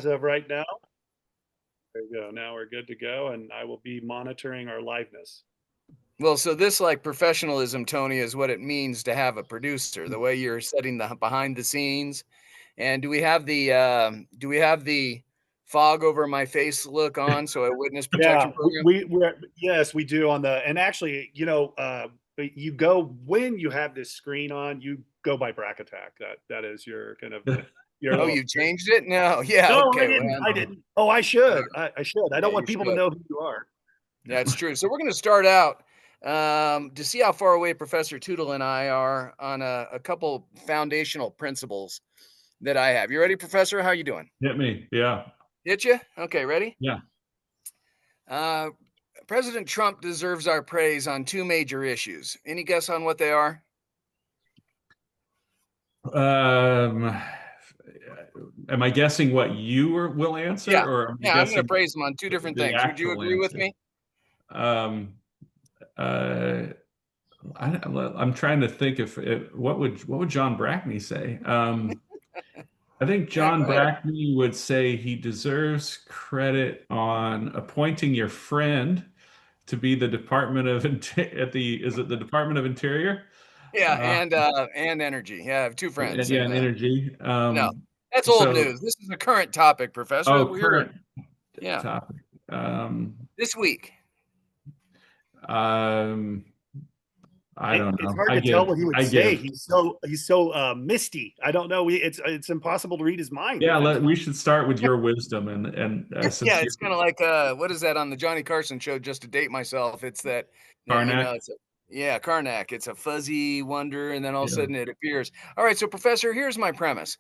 As of right now, there you go. Now we're good to go, and I will be monitoring our liveness. Well, so this like professionalism, Tony, is what it means to have a producer. The way you're setting the behind the scenes. And do we have the fog over my face look on? So a witness Yeah, protection program. we're yes, we do on the and actually, you go when you have this screen on, you go by Brack Attack. That is your kind of your Oh, little. you changed it? No, yeah, No, I okay. Well, didn't. I didn't. Oh, I should. I should. I yeah, don't you want people to should. know who you are. That's true. So we're going to start out to see how far away Professor Tootle and I are on a couple foundational principles that I have. You ready, Professor? How you doing? Hit me. Yeah. Hit you? Okay, ready? Yeah. Uh, President Trump deserves our praise on two major issues. Any guess on what they are? Um, am I guessing what you will answer, Yeah. or am I Yeah, I'm going to guessing praise him on two different the things. Would you actual agree with answer? me? Um, uh, I'm trying to think if what would John Brackney say? I think Yeah, John go ahead. Brackney would say he deserves credit on appointing your friend to be the Department of is it the Department of Interior? Yeah, Uh, and energy. Yeah, I have two friends, yeah, and and energy. no, that's old So, news. This is a current topic, Professor. oh, We're here. current Yeah, topic. Um, this week. um, I don't It's know. hard to tell what he would I say. give. He's so misty. I don't know. It's impossible to read his mind. Yeah, It's we should start with your wisdom, and since Yeah, you're it's kind of like what is that on the Johnny Carson show? Just to date myself, it's that Karnak. it's Karnak. It's a fuzzy wonder, and then all of a Yeah. sudden it appears. All right, so Professor, here's my premise.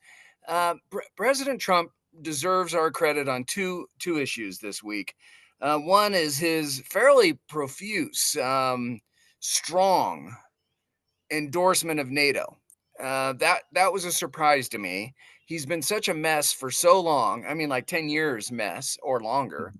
President Trump deserves our credit on two issues this week. One is his fairly profuse, strong endorsement of NATO. That was a surprise to me. He's been such a mess for so long. I mean, like 10 years mess or longer.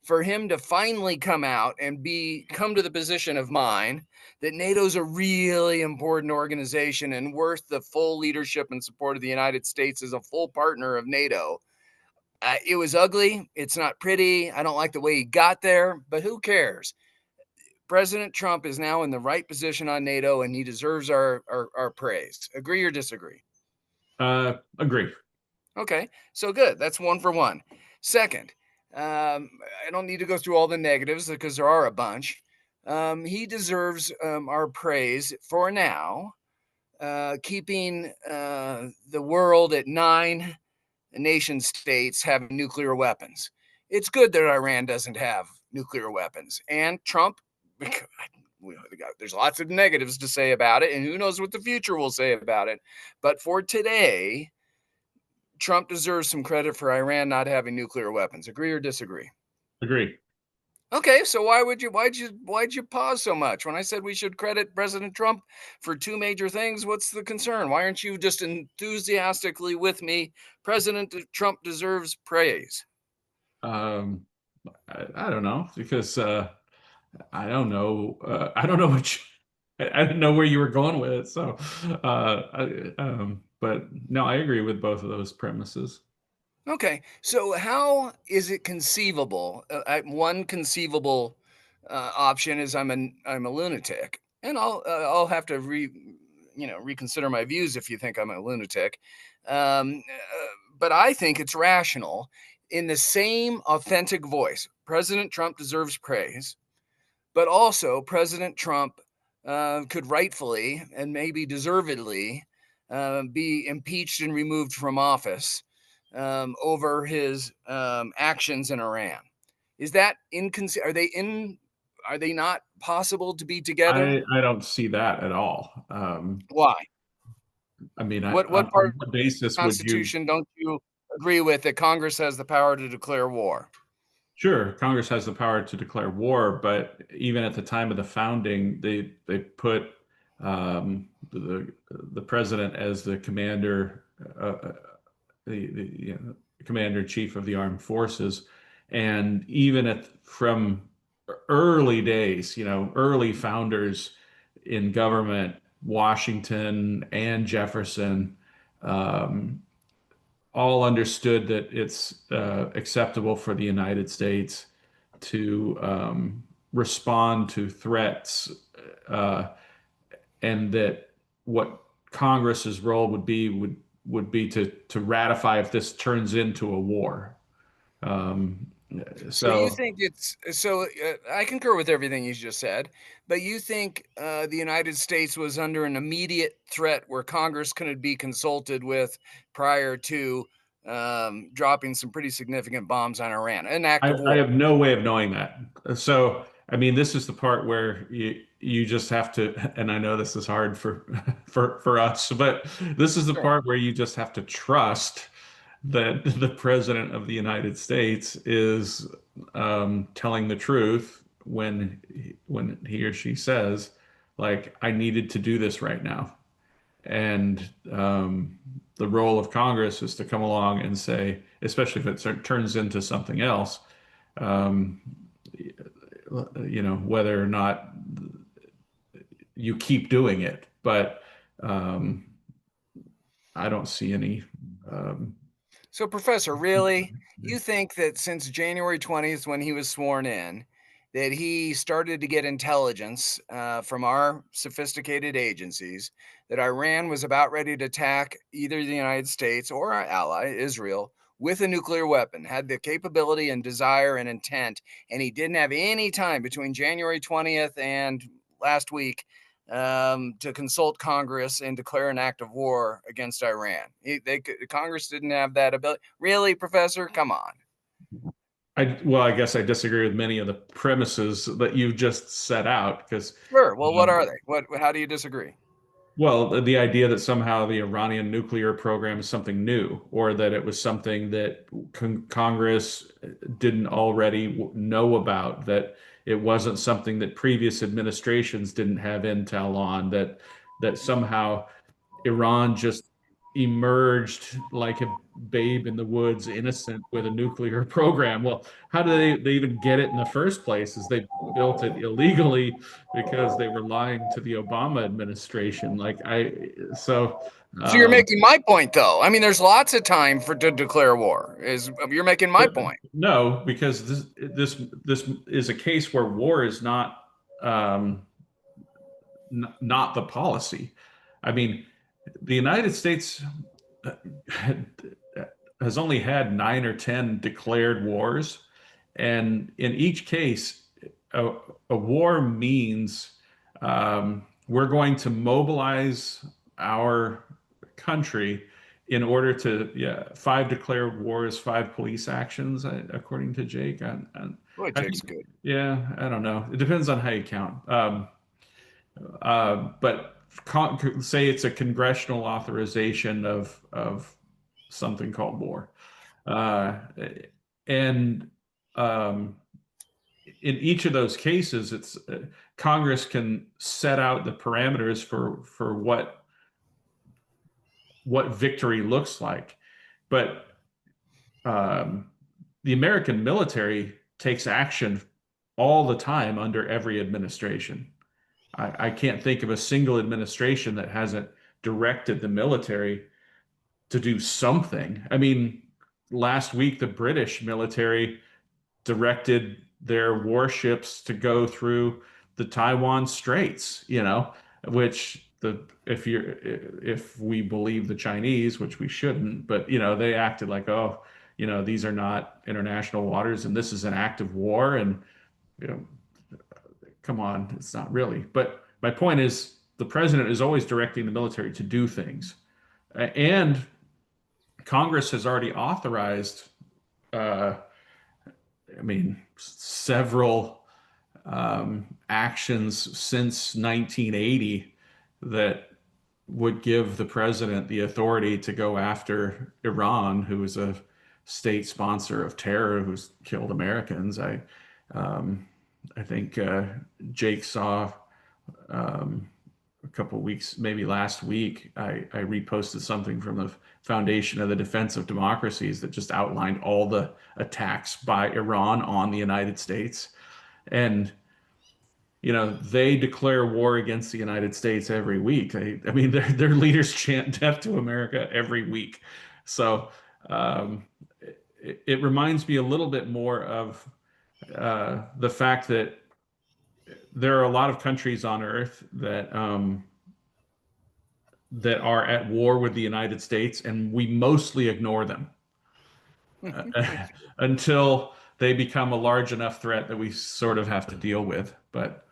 For him to finally come out and come to the position of mind that NATO's a really important organization and worth the full leadership and support of the United States as a full partner of NATO. It was ugly. It's not pretty. I don't like the way he got there, but who cares? President Trump is now in the right position on NATO, and he deserves our praise. Agree or disagree? Agree. Okay, so good. That's one for one. Second, I don't need to go through all the negatives because there are a bunch. He deserves our praise for now, keeping the world at 9 nation states having nuclear weapons. It's good that Iran doesn't have nuclear weapons. And Trump, there's lots of negatives to say about it, and who knows what the future will say about it. But for today, Trump deserves some credit for Iran not having nuclear weapons. Agree or disagree? Agree. Okay, so why'd you pause so much when I said we should credit President Trump for two major things? What's the concern? Why aren't you just enthusiastically with me? President Trump deserves praise. Um, I don't know because I don't know. I don't know I didn't know where you were going with it. So, but no, I agree with both of those premises. Okay, so how is it conceivable? One conceivable option is I'm a lunatic, and I'll have to reconsider my views if you think I'm a lunatic. But I think it's rational. In the same authentic voice, President Trump deserves praise, but also President Trump could rightfully and maybe deservedly be impeached and removed from office over his actions in Iran. Is that Are they not possible to be together? I don't see that at all. Why? I mean, What part on of what the basis would you? Constitution don't you agree with that Congress has the power to declare war? Sure, Congress has the power to declare war, but even at the time of the founding, they put the president as the commander, commander in chief of the armed forces, and even from early days, early founders in government, Washington and Jefferson, um, all understood that it's acceptable for the United States to respond to threats, uh, and that what Congress's role would be to ratify if this turns into a war. Um, So you so think it's so I concur with everything you just said, but you think the United States was under an immediate threat where Congress couldn't be consulted with prior to dropping some pretty significant bombs on Iran, an act of I war. have no way of knowing that. So, I mean, this is the part where you just have to, and I know this is hard for for us, but this is the Sure. part where you just have to trust that the president of the United States is telling the truth when he or she says, like, I needed to do this right now. And the role of Congress is to come along and say, especially if it turns into something else, um, whether or not you keep doing it. But um, I don't see any. Um, So, Professor, really, you think that since January 20th, when he was sworn in, that he started to get intelligence from our sophisticated agencies that Iran was about ready to attack either the United States or our ally, Israel, with a nuclear weapon, had the capability and desire and intent, and he didn't have any time between January 20th and last week to consult Congress and declare an act of war against Iran. Congress didn't have that ability. Really, Professor? Come on. well, I guess I disagree with many of the premises that you've just set out because, Sure. Well, what um, are they? What? How do you disagree? well, the idea that somehow the Iranian nuclear program is something new, or that it was something that Congress didn't already know about, that it wasn't something that previous administrations didn't have intel on, that somehow Iran just emerged like a babe in the woods, innocent with a nuclear program. Well, how do they even get it in the first place? Is they built it illegally because they were lying to the Obama administration. So So you're um, making my point, though. I mean, there's lots of time for to declare war. Is you're making my but point? no, because this is a case where war is um, not the policy. I mean, the United States has only had 9 or 10 declared wars, and in each case, a, a war means we're going to mobilize our country in order to, yeah, 5 declared wars, 5 police actions, according to Jake. Boy, I Jake's think, good. yeah, I don't know. It depends on how you count. But say it's a congressional authorization of something called war, uh, and um, in each of those cases, it's Congress can set out the parameters for what victory looks like, but um, the American military takes action all the time under every administration. I can't think of a single administration that hasn't directed the military to do something. I mean, last week, the British military directed their warships to go through the Taiwan Straits, which if we believe the Chinese, which we shouldn't, but they acted like, oh, these are not international waters and this is an act of war. And you know, come on, it's not really. But my point is, the president is always directing the military to do things, and Congress has already authorized. Uh, I mean, several actions since 1980 that would give the president the authority to go after Iran, who is a state sponsor of terror, who's killed Americans. Um, I think Jake saw a couple of weeks, maybe last week, I reposted something from the Foundation of the Defense of Democracies that just outlined all the attacks by Iran on the United States. And they declare war against the United States every week. I mean, their leaders chant death to America every week. So Um, it reminds me a little bit more of the fact that there are a lot of countries on Earth that are at war with the United States, and we mostly ignore them until they become a large enough threat that we sort of have to deal with. But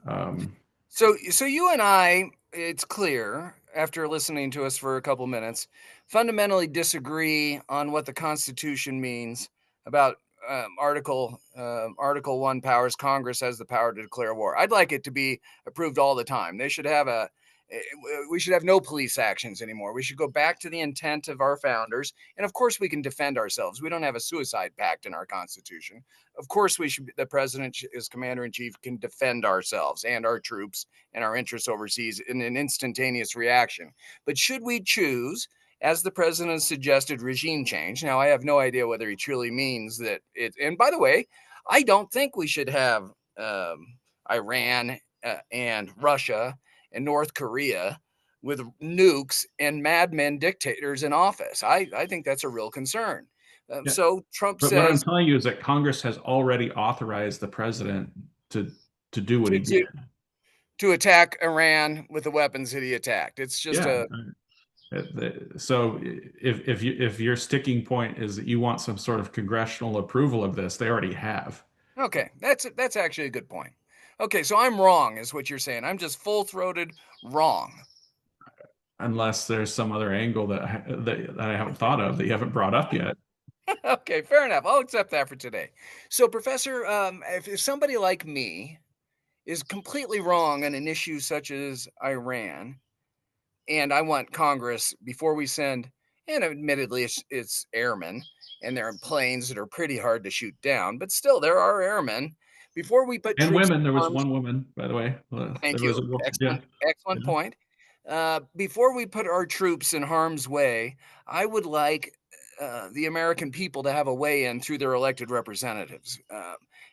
um, So you and I, it's clear after listening to us for a couple minutes, fundamentally disagree on what the Constitution means about Article 1 powers. Congress has the power to declare war. I'd like it to be approved all the time. They should have we should have no police actions anymore. We should go back to the intent of our founders. And of course, we can defend ourselves. We don't have a suicide pact in our Constitution. Of course, the president, as commander in chief, can defend ourselves and our troops and our interests overseas in an instantaneous reaction. But should we choose, as the president suggested, regime change? Now, I have no idea whether he truly means that it. And by the way, I don't think we should have Iran and Russia and North Korea with nukes and madmen dictators in office. I think that's a real concern. yeah, So Trump but what I'm says telling you is that Congress has already authorized the president to to do what he to, did. to, to attack Iran with the weapons that he attacked. It's just Yeah. a So if your sticking point is that you want some sort of congressional approval of this, they already have. okay. That's actually a good point. Okay, so I'm wrong, is what you're saying. I'm just full-throated wrong. Unless there's some other angle that I haven't thought of that you haven't brought up yet. Okay, fair enough. I'll accept that for today. So, Professor, if somebody like me is completely wrong on an issue such as Iran, and I want Congress before we send, and admittedly, it's airmen, and they're in planes that are pretty hard to shoot down, but still, there are airmen. Before we put And troops women, there in was arms, one woman, by the way. thank There was you. a, yeah, Excellent, excellent yeah. point. Before we put our troops in harm's way, I would like the American people to have a weigh in through their elected representatives.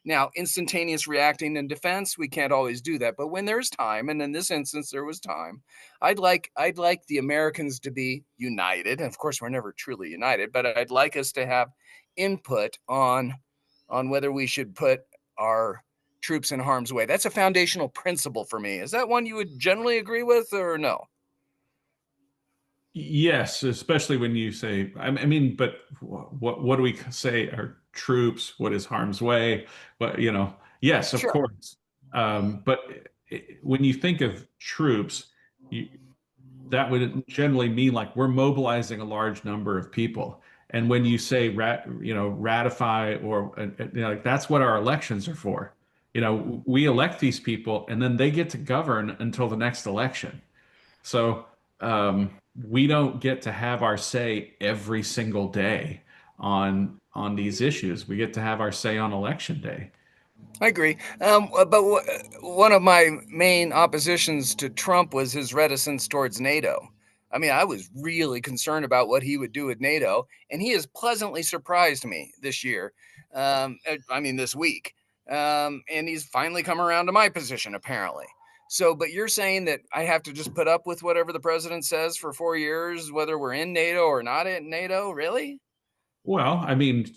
Now, instantaneous reacting in defense, we can't always do that, but when there's time, and in this instance there was time, I'd like the Americans to be united. And of course, we're never truly united, but I'd like us to have input on whether we should put our troops in harm's way. That's a foundational principle for me. Is that one you would generally agree with, or no? Yes, especially when you say, I mean, but what do we say are troops? What is harm's way? But yes, of Sure. course. But when you think of troops, you, that would generally mean like we're mobilizing a large number of people. And when you say ratify or like that's what our elections are for. We elect these people, and then they get to govern until the next election. So we don't get to have our say every single day on these issues. We get to have our say on election day. I agree. But one of my main oppositions to Trump was his reticence towards NATO. I mean, I was really concerned about what he would do with NATO, and he has pleasantly surprised me this year. I mean, this week. And he's finally come around to my position, apparently. So, but you're saying that I have to just put up with whatever the president says for 4 years, whether we're in NATO or not in NATO? Really? Well, I mean,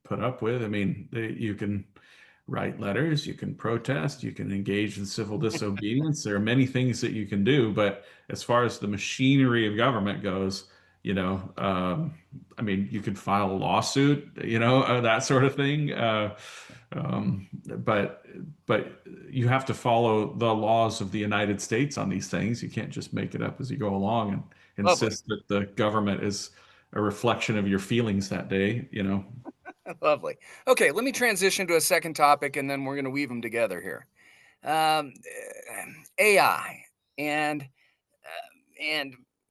put up with. I mean, you can write letters, you can protest, you can engage in civil disobedience. There are many things that you can do, but as far as the machinery of government goes, I mean, you could file a lawsuit, that sort of thing. But you have to follow the laws of the United States on these things. You can't just make it up as you go along and Lovely. insist that the government is a reflection of your feelings that day. Lovely. Okay, let me transition to a second topic, and then we're going to weave them together here. Um, AI and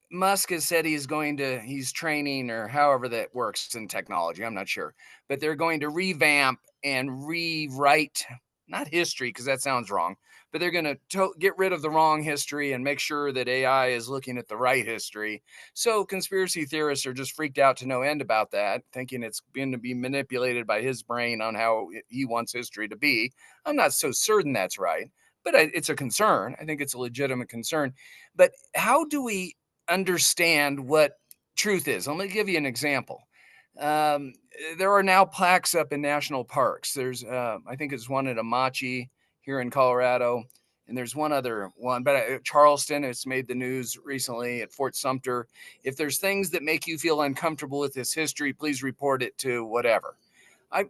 Musk has said he's training, or however that works in technology. I'm not sure, but they're going to revamp and rewrite, not history, because that sounds wrong, but they're going to get rid of the wrong history and make sure that AI is looking at the right history. So conspiracy theorists are just freaked out to no end about that, thinking it's going to be manipulated by his brain on how he wants history to be. I'm not so certain that's right, but it's a concern. I think it's a legitimate concern. But how do we understand what truth is? Let me give you an example. Um, there are now plaques up in national parks. There's, I think it's one at Amachi here in Colorado, and there's one other one, but Charleston, it's made the news recently at Fort Sumter. If there's things that make you feel uncomfortable with this history, please report it to whatever.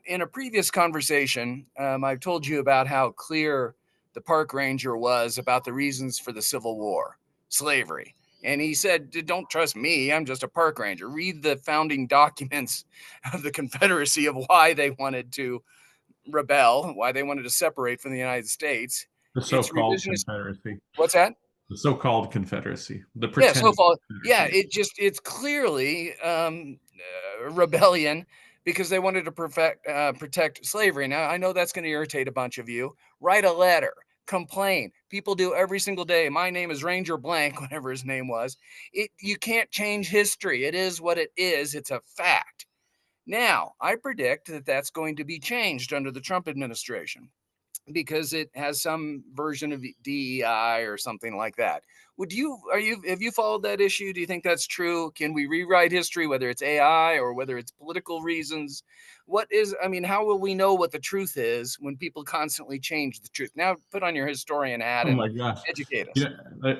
In a previous conversation, I've told you about how clear the park ranger was about the reasons for the Civil War, slavery. And he said, "Don't trust me. I'm just a park ranger. Read the founding documents of the Confederacy of why they wanted to rebel, why they wanted to separate from the United States. The It's so-called revisionist." Confederacy. What's that? The so-called Confederacy. The Yeah, so pretended far, yeah, Confederacy. it's clearly rebellion because they wanted to protect slavery. Now, I know that's going to irritate a bunch of you. Write a letter, complain. People do every single day. My name is Ranger Blank, whatever his name was. You can't change history. It is what it is. It's a fact. Now, I predict that that's going to be changed under the Trump administration because it has some version of DEI or something like that. Have you followed that issue? Do you think that's true? Can we rewrite history, whether it's AI or whether it's political reasons? How will we know what the truth is when people constantly change the truth? Now put on your historian hat Oh and my gosh. educate us. Yeah,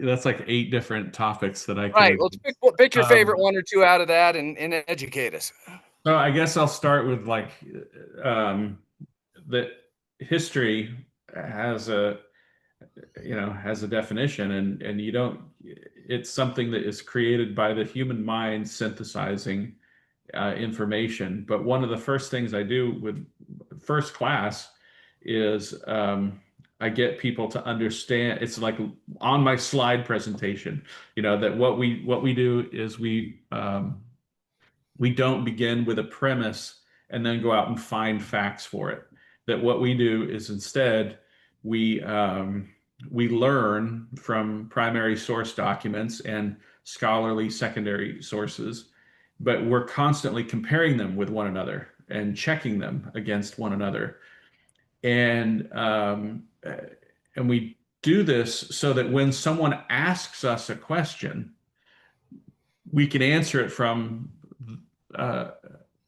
that's like 8 different topics that I could Right. have. Let's pick your favorite Um, one or two out of that and educate us. so I guess I'll start with like um, that history has a has a definition, and you don't. It's something that is created by the human mind synthesizing information. But one of the first things I do with first class is I get people to understand. It's like on my slide presentation, that what we do is we don't begin with a premise and then go out and find facts for it. That what we do is instead we learn from primary source documents and scholarly secondary sources, but we're constantly comparing them with one another and checking them against one another. And and we do this so that when someone asks us a question, we can answer it uh,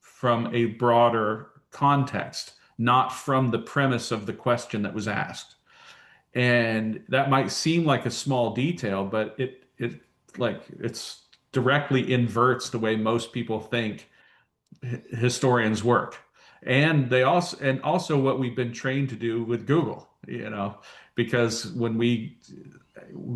from a broader context, not from the premise of the question that was asked. And that might seem like a small detail, but it's directly inverts the way most people think historians work. And also what we've been trained to do with Google, because when we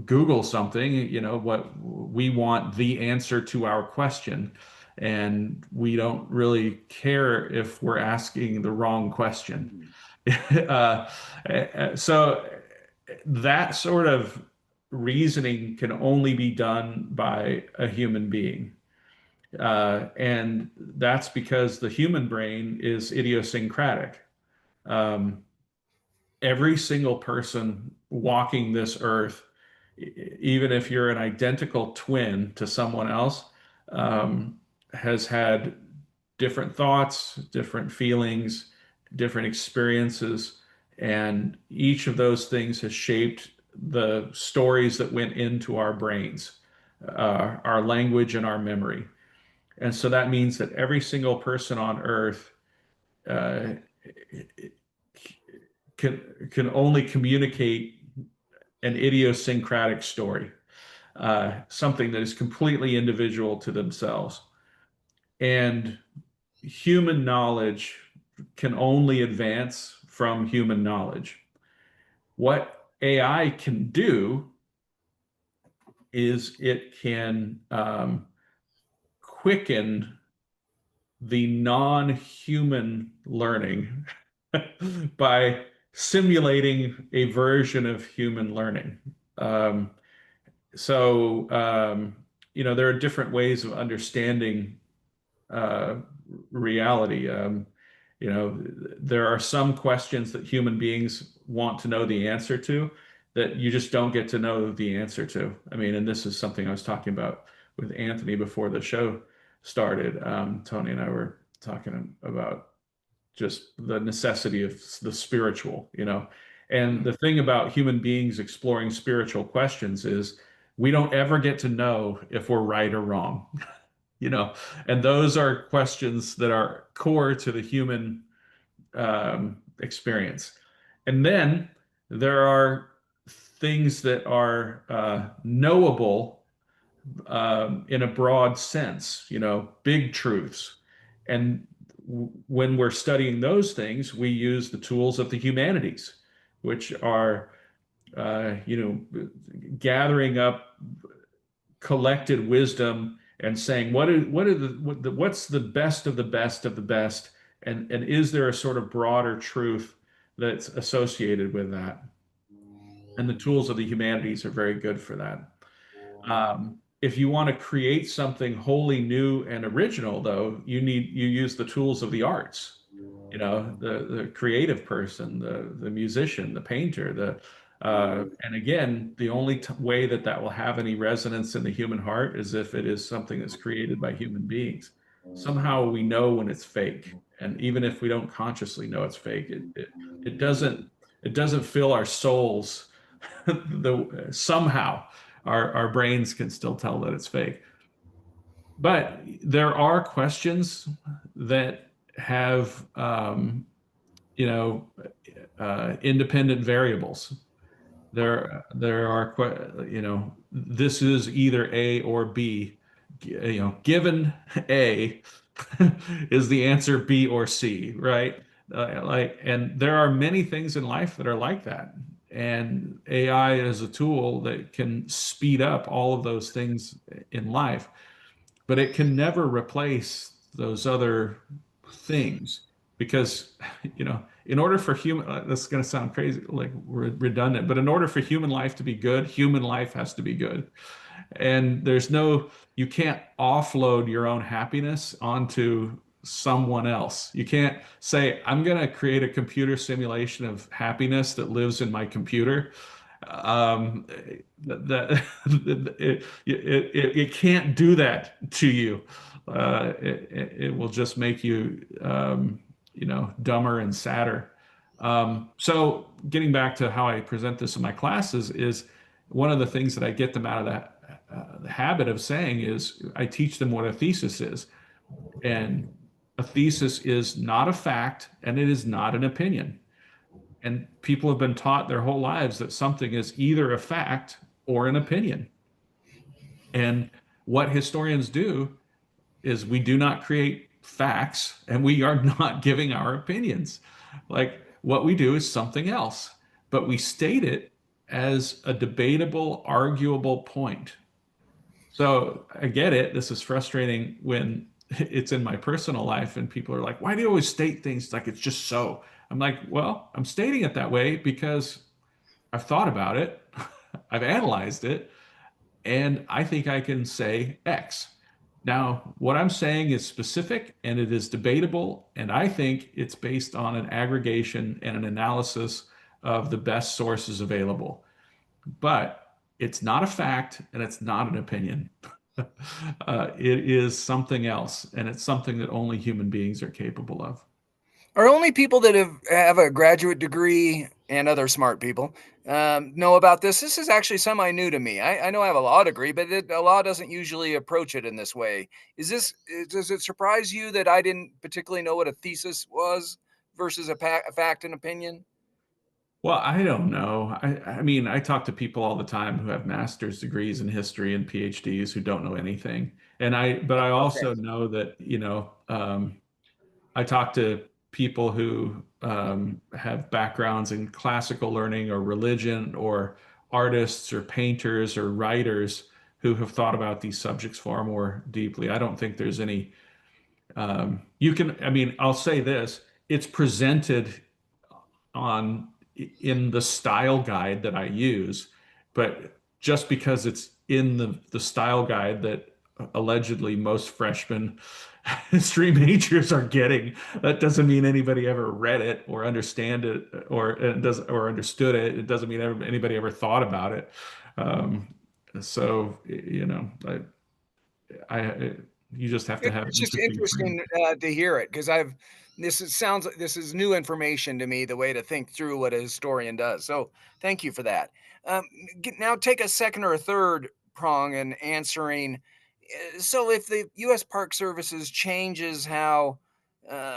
Google something, what we want the answer to our question, and we don't really care if we're asking the wrong question. uh, so that sort of reasoning can only be done by a human being. And that's because the human brain is idiosyncratic. Um, every single person walking this earth, even if you're an identical twin to someone else, has had different thoughts, different feelings, different experiences, and each of those things has shaped the stories that went into our brains, our language, and our memory. And so that means that every single person on earth uh, can only communicate an idiosyncratic story, something that is completely individual to themselves. And human knowledge can only advance from human knowledge. What AI can do is it can quicken the non-human learning by simulating a version of human learning. Um, there are different ways of understanding uh, reality. There are some questions that human beings want to know the answer to that you just don't get to know the answer to. I mean, and this is something I was talking about with Anthony before the show started. Tony and I were talking about just the necessity of the spiritual. And the thing about human beings exploring spiritual questions is we don't ever get to know if we're right or wrong. And those are questions that are core to the human experience. And then there are things that are knowable in a broad sense, big truths. And when we're studying those things, we use the tools of the humanities, which are, gathering up collected wisdom and saying what's the best of the best of the best, and is there a sort of broader truth that's associated with that? And the tools of the humanities are very good for that. If you want to create something wholly new and original, though, you use the tools of the arts. The creative person, the musician, the painter, and again, the only way that will have any resonance in the human heart is if it is something that's created by human beings. Somehow we know when it's fake, and even if we don't consciously know it's fake, it doesn't fill our souls. Somehow our brains can still tell that it's fake. But there are questions that have independent variables. There are this is either A or B. Given A is the answer B or C, right? And there are many things in life that are like that. And AI is a tool that can speed up all of those things in life, but it can never replace those other things because, in order for this is going to sound crazy, like redundant, but in order for human life to be good, human life has to be good. And you can't offload your own happiness onto someone else. You can't say, I'm going to create a computer simulation of happiness that lives in my computer. That it can't do that to you. It will just make you, dumber and sadder. So getting back to how I present this in my classes is one of the things that I get them out of the habit of saying is I teach them what a thesis is. And a thesis is not a fact and it is not an opinion. And people have been taught their whole lives that something is either a fact or an opinion. And what historians do is we do not create facts and we are not giving our opinions. Like what we do is something else, but we state it as a debatable, arguable point. So I get it. This is frustrating when it's in my personal life and people are like, why do you always state things like it's just so? I'm like, well, I'm stating it that way because I've thought about it, I've analyzed it, and I think I can say X. Now, what I'm saying is specific and it is debatable, and I think it's based on an aggregation and an analysis of the best sources available. But it's not a fact and it's not an opinion. It is something else, and it's something that only human beings are capable of. Are only people that have a graduate degree and other smart people know about this? This is actually semi new to me. I know I have a law degree, but a law doesn't usually approach it in this way. Does it surprise you that I didn't particularly know what a thesis was versus a fact and opinion? Well, I don't know. I mean, I talk to people all the time who have master's degrees in history and PhDs who don't know anything. But I Okay. also know that, I talk to people who have backgrounds in classical learning or religion or artists or painters or writers who have thought about these subjects far more deeply. I don't think there's any, I mean, I'll say this, it's presented on in the style guide that I use, but just because it's in the style guide that allegedly most freshmen history majors are getting, that doesn't mean anybody ever read it or understand it or understood it. It doesn't mean anybody ever thought about it. So you just have to have It's just interesting friends. interesting to hear it because sounds like this is new information to me, the way to think through what a historian does. So thank you for that. Um, Now take a second or a third prong in answering. So if the U.S. Park Services changes how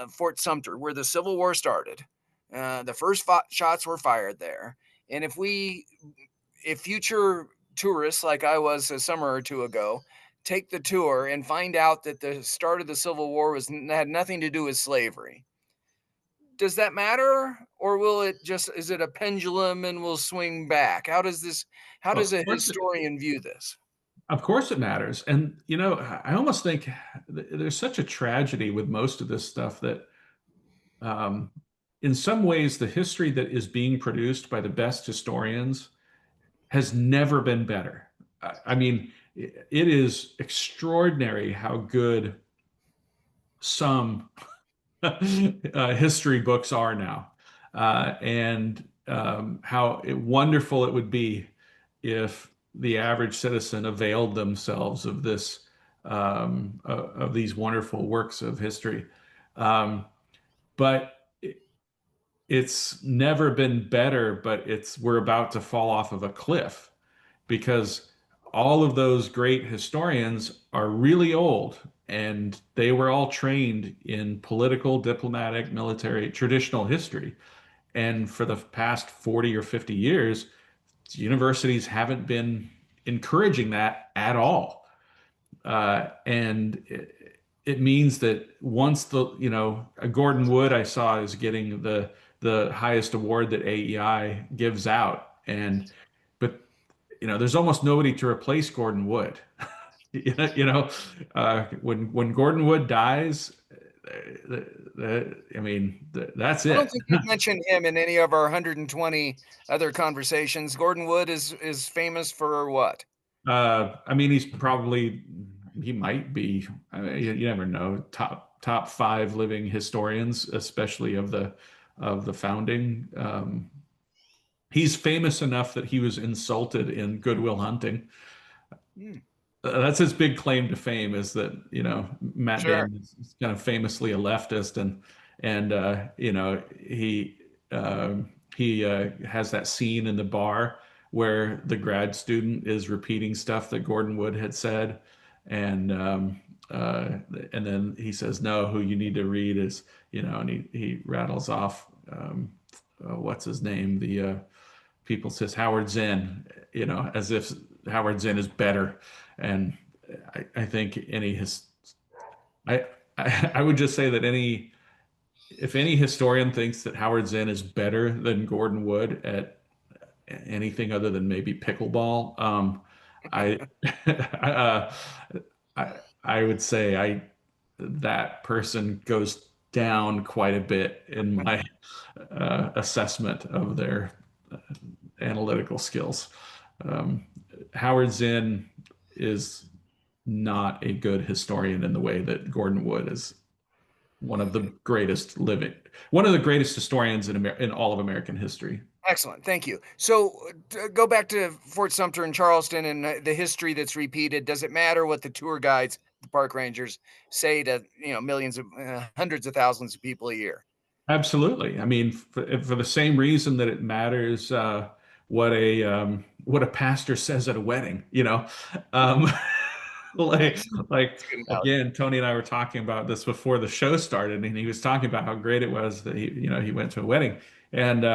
Fort Sumter, where the Civil War started, the first shots were fired there, and if future tourists like I was a summer or two ago take the tour and find out that the start of the Civil War had nothing to do with slavery, does that matter, or will it just is it a pendulum and will swing back? How Well, does a historian view this? of course it matters. And, I almost think there's such a tragedy with most of this stuff that, um, in some ways, the history that is being produced by the best historians has never been better. I mean, it is extraordinary how good some history books are now, and how wonderful it would be if the average citizen availed themselves of of these wonderful works of history. Um, but it's never been better. But we're about to fall off of a cliff because all of those great historians are really old, and they were all trained in political, diplomatic, military, traditional history. And for the past 40 or 50 years, universities haven't been encouraging that at all. And it means that once Gordon Wood I saw is getting the highest award that AEI gives out. But there's almost nobody to replace Gordon Wood. When Gordon Wood dies, that's I don't it. think you've mentioned him in any of our 120 other conversations. Gordon Wood is famous for what? He might be. I mean, you never know. Top five living historians, especially of the founding. He's famous enough that he was insulted in Good Will Hunting. Hmm, That's his big claim to fame, is that Matt sure. Damon is kind of famously a leftist, and he has that scene in the bar where the grad student is repeating stuff that Gordon Wood had said, and and then he says, no, who you need to read is, and he rattles off, what's his name, the people says Howard Zinn, as if Howard Zinn is better. And I think I, I would just say that if any historian thinks that Howard Zinn is better than Gordon Wood at anything other than maybe pickleball, I, uh, I would say that person goes down quite a bit in my assessment of their analytical skills. Um, Howard Zinn is not a good historian in the way that Gordon Wood is one of the one of the greatest historians in all of American history. Excellent. Thank you. So go back to Fort Sumter and Charleston and the history that's repeated. Does it matter what the tour guides, the park rangers say to, millions of hundreds of thousands of people a year? Absolutely. I mean, for the same reason that it matters what a pastor says at a wedding, um, like like That's a good analogy. again, Tony and I were talking about this before the show started, and he was talking about how great it was that he went to a wedding, and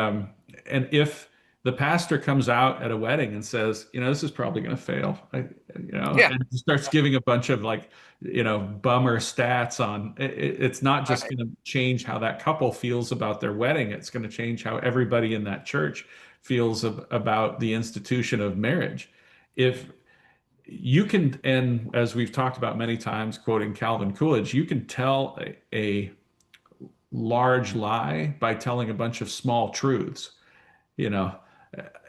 if the pastor comes out at a wedding and says, this is probably going to fail, Yeah. and starts giving a bunch of bummer stats on it, it's not just Right. going to change how that couple feels about their wedding. It's going to change how everybody in that church feels about the institution of marriage. If you can, and as we've talked about many times, quoting Calvin Coolidge, you can tell a large lie by telling a bunch of small truths. You know,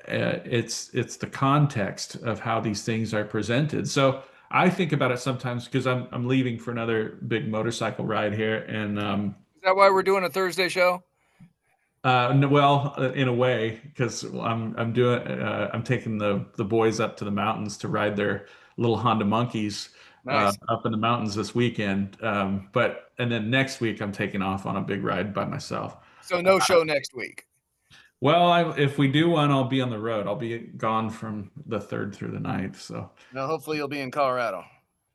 it's the context of how these things are presented. So I think about it sometimes because I'm leaving for another big motorcycle ride here, and Is that why we're doing a Thursday show? well, in a way, because I'm taking the boys up to the mountains to ride their little Honda Monkeys Nice. up in the mountains this weekend. And then next week I'm taking off on a big ride by myself. So no show next week. Well, if we do one, I'll be on the road. I'll be gone from the 3rd through the 9th. So No, hopefully you'll be in Colorado.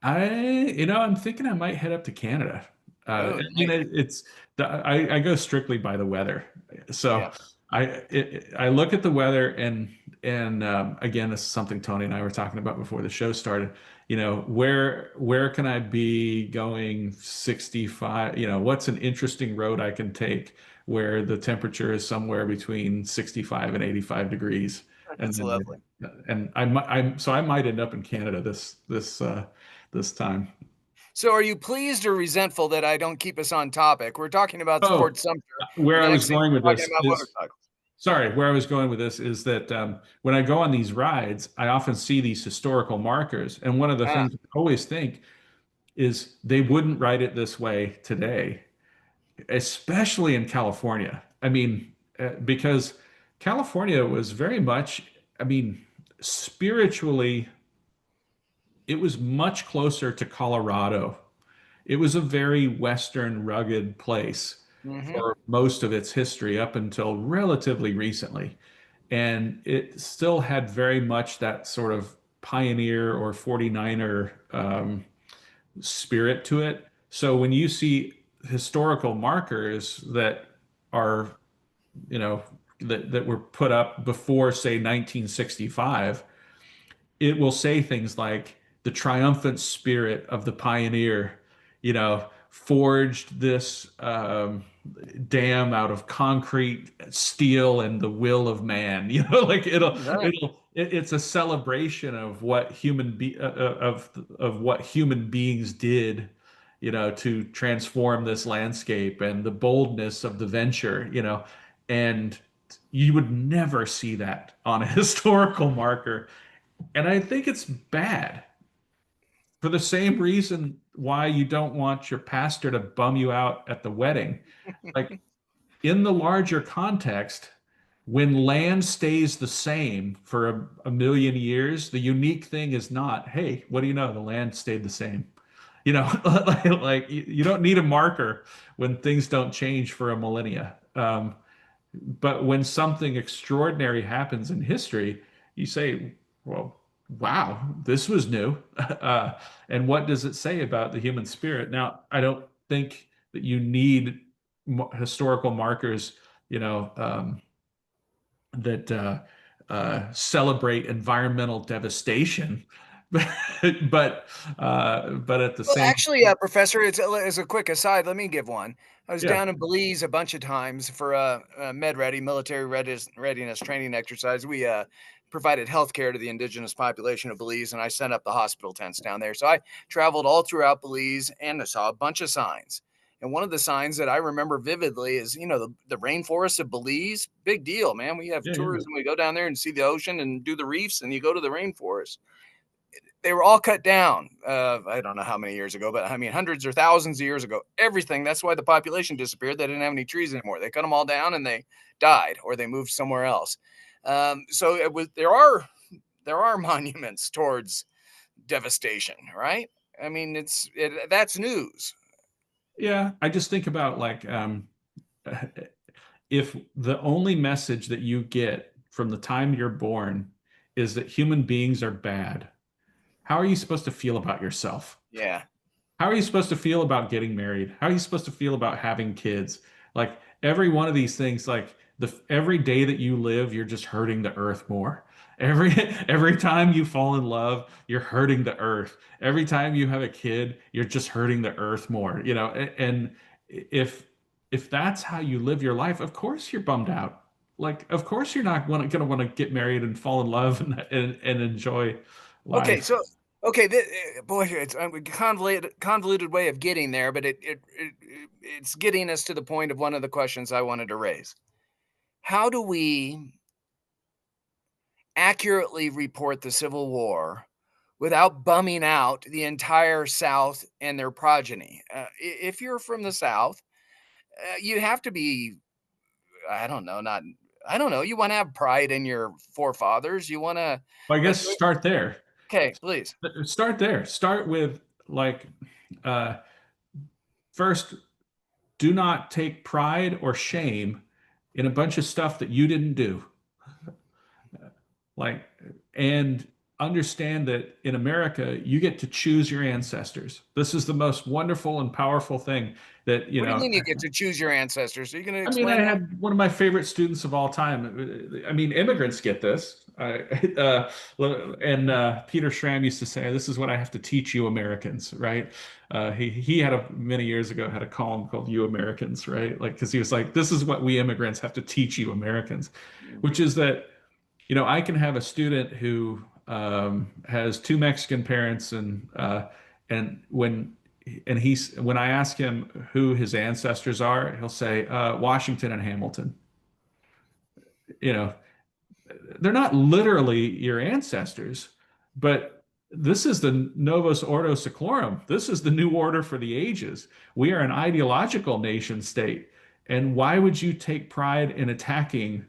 I'm thinking I might head up to Canada. Oh, nice. I go strictly by the weather. Yeah, So I look at the weather and again, this is something Tony and I were talking about before the show started. Where can I be going 65? What's an interesting road I can take where the temperature is somewhere between 65 and 85 degrees, and that's lovely. then I might end up in Canada this time. So, are you pleased or resentful that I don't keep us on topic? We're talking about Oh, Fort Sumter, where and I the was next thing going with we're talking this about is motorcycles. sorry, where I was going with this is that when I go on these rides, I often see these historical markers. And one of the Ah, things I always think is they wouldn't write it this way today, especially in California. I mean, because California was very much, I mean, spiritually, it was much closer to Colorado. It was a very Western, rugged place mm-hmm. for most of its history up until relatively recently. And it still had very much that sort of pioneer or 49er spirit to it. So when you see historical markers that are, you know, that were put up before, say, 1965, it will say things like the triumphant spirit of the pioneer, forged this dam out of concrete, steel, and the will of man. Like Right. it's a celebration of what of what human beings did, to transform this landscape and the boldness of the venture, and you would never see that on a historical marker. And I think it's bad for the same reason why you don't want your pastor to bum you out at the wedding. Like in the larger context, when land stays the same for a million years, the unique thing is not, hey, what do you know? The land stayed the same. Like you don't need a marker when things don't change for a millennia. But when something extraordinary happens in history, you say, well, wow, this was new. And what does it say about the human spirit? Now, I don't think that you need historical markers, you know, um, that celebrate environmental devastation. But at the Well, same, actually, Professor, as a quick aside, let me give one. I was yeah, down in Belize a bunch of times for a med ready military readiness training exercise. We provided health care to the indigenous population of Belize, and I set up the hospital tents down there. So I traveled all throughout Belize and I saw a bunch of signs. And one of the signs that I remember vividly is, the rainforest of Belize. Big deal, man. We have yeah, yeah. tourism. We go down there and see the ocean and do the reefs, and you go to the rainforest. They were all cut down. I don't know how many years ago, but I mean, hundreds or thousands of years ago. Everything. That's why the population disappeared. They didn't have any trees anymore. They cut them all down and they died, or they moved somewhere else. So there are monuments towards devastation, right? I mean, that's news. Yeah, I just think about like if the only message that you get from the time you're born is that human beings are bad, how are you supposed to feel about yourself? Yeah. How are you supposed to feel about getting married? How are you supposed to feel about having kids? Like every one of these things, like every day that you live, you're just hurting the earth more. Every every time you fall in love, you're hurting the earth. Every time you have a kid, you're just hurting the earth more. And if if that's how you live your life, of course you're bummed out. Like, of course you're not going to want to get married and fall in love and enjoy Okay, life. so okay, boy, it's a convoluted way of getting there, but it's getting us to the point of one of the questions I wanted to raise. How do we accurately report the Civil War without bumming out the entire South and their progeny? If you're from the South, you have to be, I don't know, not, I don't know, you want to have pride in your forefathers. You want to, I but guess start there. okay, please. Start there. Start with like uh first, do not take pride or shame in a bunch of stuff that you didn't do. Like and understand that in America, you get to choose your ancestors. This is the most wonderful and powerful thing that, What do you mean you get to choose your ancestors? Are you going to I mean, I explain that? had one of my favorite students of all time. I mean, immigrants get this. And Peter Schramm used to say, "This is what I have to teach you Americans," right? He had many years ago had a column called "You Americans," right? Like, because he was like, "This is what we immigrants have to teach you Americans," which is that, I can have a student who has two Mexican parents, and when I ask him who his ancestors are, he'll say Washington and Hamilton. You know, they're not literally your ancestors, but this is the Novus Ordo Seclorum. This is the new order for the ages. We are an ideological nation state. And why would you take pride in attacking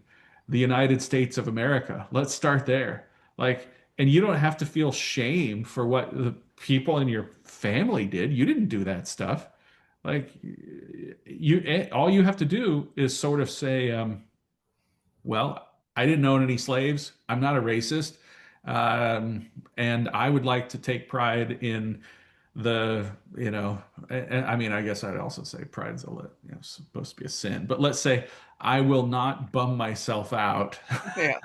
the United States of America? Let's start there. Like, and you don't have to feel shame for what the people in your family did. You didn't do that stuff. Like, all you have to do is sort of say, well, I didn't own any slaves. I'm not a racist. And I would like to take pride in I mean, I guess I'd also say pride's supposed to be a sin, but let's say I will not bum myself out Yeah.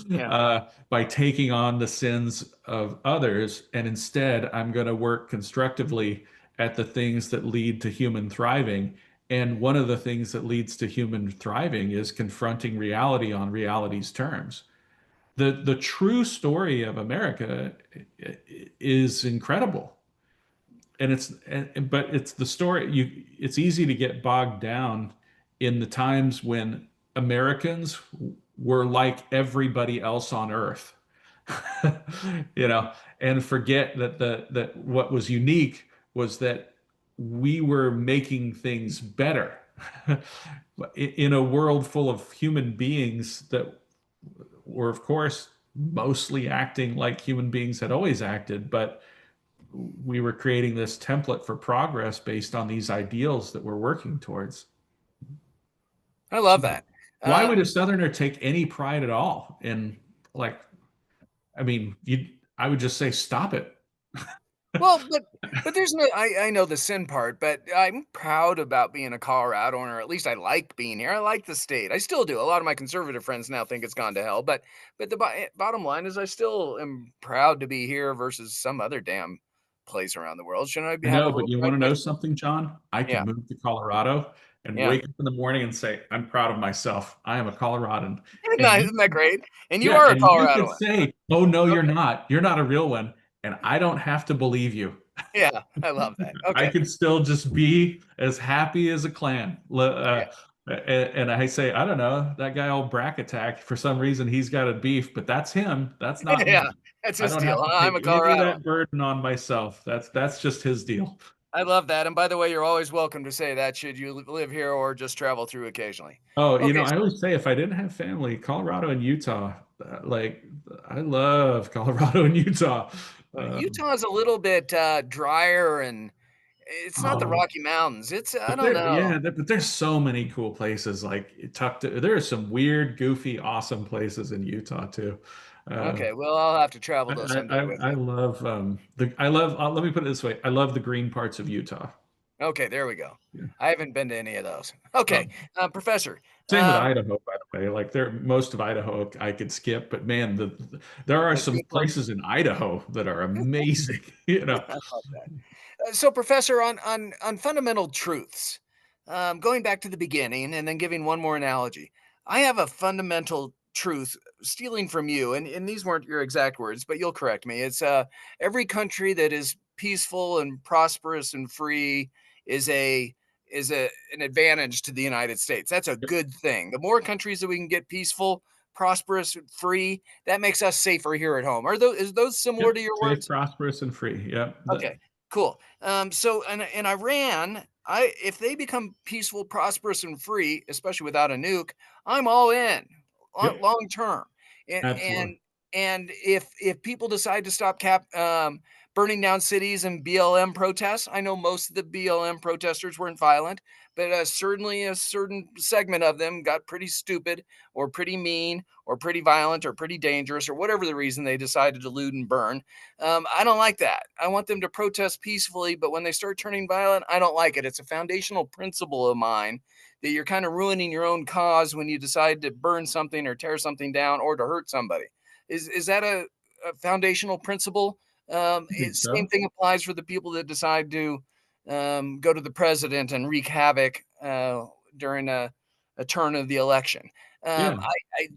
Yeah. by taking on the sins of others. And instead, I'm going to work constructively at the things that lead to human thriving. And one of the things that leads to human thriving is confronting reality on reality's terms. The true story of America is incredible. But it's the story it's easy to get bogged down in the times when Americans were like everybody else on earth. you know and forget that what was unique was that we were making things better in a world full of human beings that were, of course, mostly acting like human beings had always acted, but we were creating this template for progress based on these ideals that we're working towards. I love that. Why would a Southerner take any pride at all in, like, I mean, I would just say, stop it. Well, but there's no, I know the sin part, but I'm proud about being a Coloradoan, or at least I like being here. I like the state. I still do. A lot of my conservative friends now think it's gone to hell, but the bottom line is I still am proud to be here versus some other damn place around the world. Shouldn't I I have a know, but little you want pride to in know myself? something, John? I could Yeah, move to Colorado and yeah. wake up in the morning and say, I'm proud of myself. I am a Coloradan. And Isn't that great? And you yeah, are a and you could Coloradoan. say, oh, no, you're Okay. not. You're not a real one. And I don't have to believe you. Yeah, I love that. I Okay. could still just be as happy as a clam. Yeah. And I say, I don't know, that guy old Brack Attack, for some reason he's got a beef, but that's him. That's not Yeah. me. That's I his don't deal. have to Huh? I'm take a any of Coloradoan. that burden on myself. That's just his deal. I love that. And by the way, you're always welcome to say that should you live here or just travel through occasionally. Oh, Okay. I always say if I didn't have family, Colorado and Utah, like I love Colorado and Utah. Utah is a little bit drier, and it's not the Oh, Rocky Mountains. It's, I but don't know. but there's so many cool places like there are some weird, goofy, awesome places in Utah too. Uh, Okay. Well, I'll have to travel though someday with I you. love I love let me put it this way. I love the green parts of Utah. Okay. There we go. Yeah. I haven't been to any of those. Okay. Um, Professor. Same with Um, Idaho, by the way. Like most of Idaho I could skip, but man, there are the some good places in Idaho that are amazing. I love that. So, Professor, on fundamental truths, going back to the beginning and then giving one more analogy, I have a fundamental truth stealing from you, and these weren't your exact words, but you'll correct me. It's every country that is peaceful and prosperous and free is an advantage to the United States. That's a good thing. The more countries that we can get peaceful, prosperous, free, that makes us safer here at home. Are those is those similar Yep, to your safe, words? prosperous, and free. Yep. Okay, cool. So in Iran, if they become peaceful, prosperous, and free, especially without a nuke, I'm all in Yep, long term. And absolutely. if people decide to stop burning down cities and BLM protests, I know most of the BLM protesters weren't violent, but certainly a certain segment of them got pretty stupid or pretty mean or pretty violent or pretty dangerous or whatever the reason they decided to loot and burn. I don't like that. I want them to protest peacefully, but when they start turning violent, I don't like it. It's a foundational principle of mine that you're kind of ruining your own cause when you decide to burn something or tear something down or to hurt somebody. Is that a foundational principle? I think Same so. thing applies for the people that decide to go to the president and wreak havoc during a turn of the election. Yeah.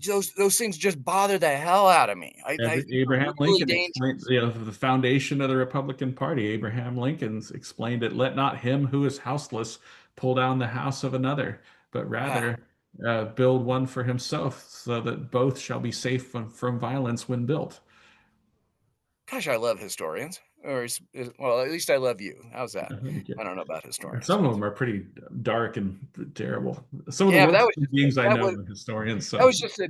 Those things just bother the hell out of me. I think they're Abraham really Lincoln explained, dangerous. the foundation of the Republican Party. Abraham Lincoln's explained it. Let not him who is houseless pull down the house of another, but Ah, rather build one for himself, so that both shall be safe from violence when built. gosh, I love historians. Well, at least I love you. How's that? I think I don't know about historians. some of them are pretty dark and terrible. Some of the Yeah, but worst beings I that know was are historians. that So, was just yeah.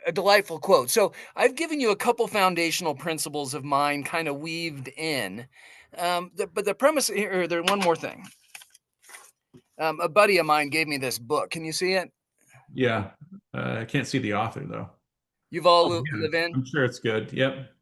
a delightful quote. So I've given you a couple foundational principles of mine, kind of weaved in. But the premise here, there's one more thing. A buddy of mine gave me this book. Can you see it? Yeah. I can't see the author though. You've all Oh, yeah. live in. I'm sure it's good. Yep.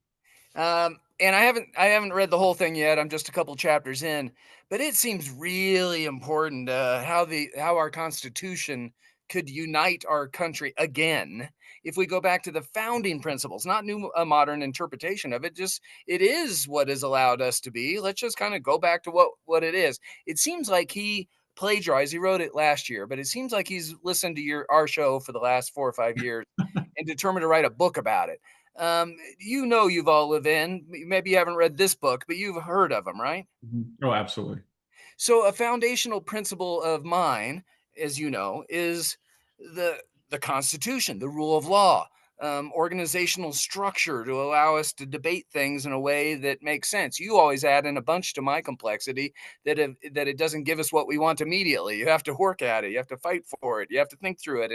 And I haven't read the whole thing yet. I'm just a couple chapters in, but it seems really important how our Constitution could unite our country again if we go back to the founding principles, not a modern interpretation of it. Just it is what has allowed us to be. Let's just kind of go back to what it is. It seems like he plagiarized. He wrote it last year, but it seems like he's listened to our show for the last 4 or 5 years and determined to write a book about it. You've all live in. Maybe you haven't read this book, but you've heard of them, right? Mhm. Oh, absolutely. So a foundational principle of mine, as you know, is the the Constitution, the rule of law, organizational structure to allow us to debate things in a way that makes sense. You always add in a bunch to my complexity that it doesn't give us what we want immediately. You have to work at it. You have to fight for it. You have to think through it.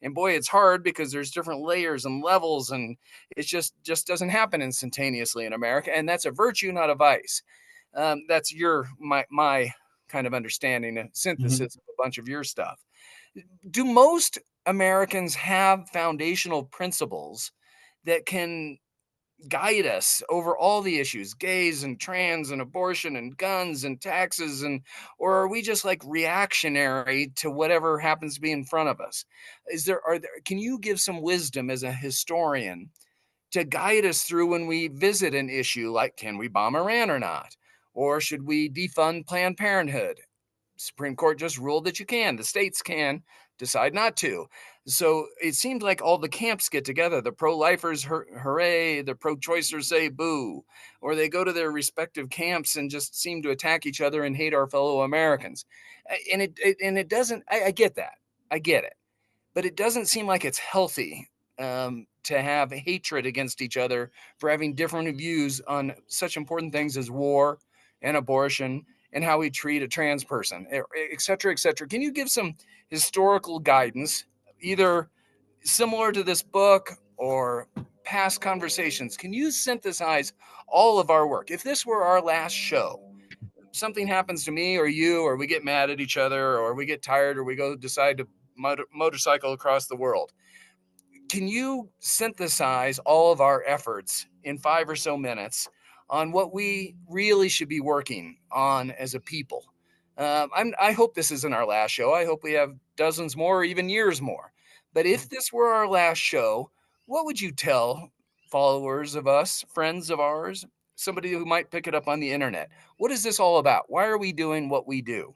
And boy, it's hard because there's different layers and levels, and it just doesn't happen instantaneously in America. And that's a virtue, not a vice. That's my kind of understanding and Mhm. synthesis of a bunch of your stuff. Do most Americans have foundational principles that can guide us over all the issues, gays and trans and abortion and guns and taxes, and or are we just like reactionary to whatever happens to be in front of us? Can you give some wisdom as a historian to guide us through when we visit an issue like, can we bomb Iran or not? Or should we defund Planned Parenthood? Supreme Court just ruled that you can. The states can decide not to. So it seemed like all the camps get together. The pro-lifers hooray, the pro-choicers say boo, or they go to their respective camps and just seem to attack each other and hate our fellow Americans. And it doesn't. I get that. I get it, but it doesn't seem like it's healthy to have hatred against each other for having different views on such important things as war and abortion and how we treat a trans person, et cetera, et cetera. Can you give some historical guidance, either similar to this book or past conversations? Can you synthesize all of our work? If this were our last show, something happens to me or you, or we get mad at each other, or we get tired, or we go decide to motorcycle across the world. Can you synthesize all of our efforts in 5 or so minutes on what we really should be working on as a people? I hope this isn't our last show. I hope we have dozens more, or even years more. But if this were our last show, what would you tell followers of us, friends of ours, somebody who might pick it up on the internet? What is this all about? Why are we doing what we do?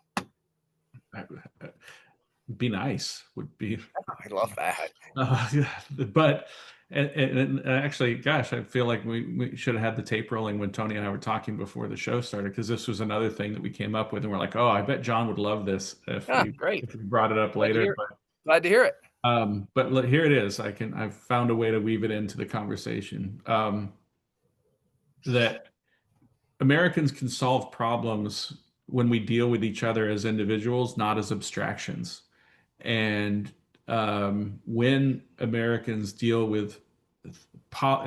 Be nice would be. I love that. Yeah, but and actually, gosh, I feel like we should have had the tape rolling when Tony and I were talking before the show started, because this was another thing that we came up with, and we're like, oh, I bet John would love this if Ah, we great. if we brought it up Glad to later. hear it. Glad to hear it. Here it is. I've found a way to weave it into the conversation. That Americans can solve problems when we deal with each other as individuals, not as abstractions. And when Americans deal with,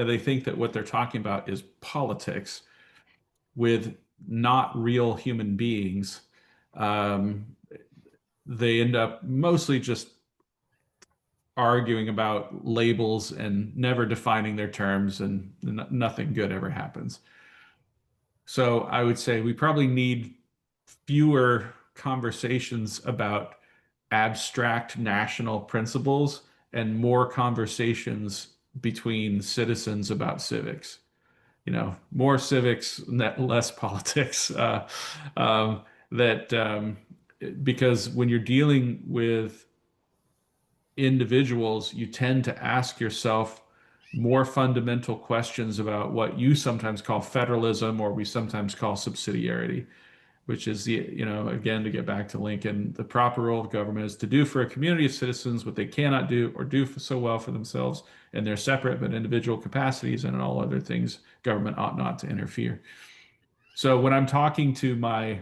they think that what they're talking about is politics with not real human beings. Um, they end up mostly just arguing about labels and never defining their terms, and nothing good ever happens. So I would say we probably need fewer conversations about abstract national principles and more conversations between citizens about civics. More civics, less politics. Um, that Because when you're dealing with individuals, you tend to ask yourself more fundamental questions about what you sometimes call federalism, or we sometimes call subsidiarity, which is again, to get back to Lincoln, the proper role of government is to do for a community of citizens what they cannot do or do so well for themselves in their separate but individual capacities, and in all other things, government ought not to interfere. So when I'm talking to my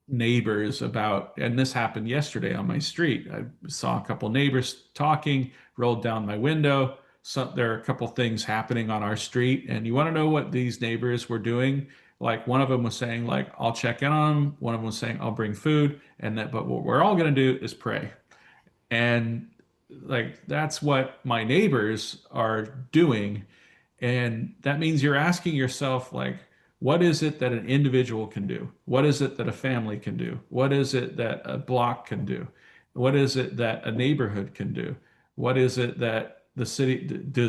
neighbors about, and this happened yesterday on my street, I saw a couple neighbors talking, rolled down my window. So there are a couple things happening on our street, and you want to know what these neighbors were doing? Like, one of them was saying, like, I'll check in on them. One of them was saying, I'll bring food, and that, but what we're all going to do is pray. And like, that's what my neighbors are doing. And that means you're asking yourself, like, what is it that an individual can do? What is it that a family can do? What is it that a block can do? What is it that a neighborhood can do? What is it that does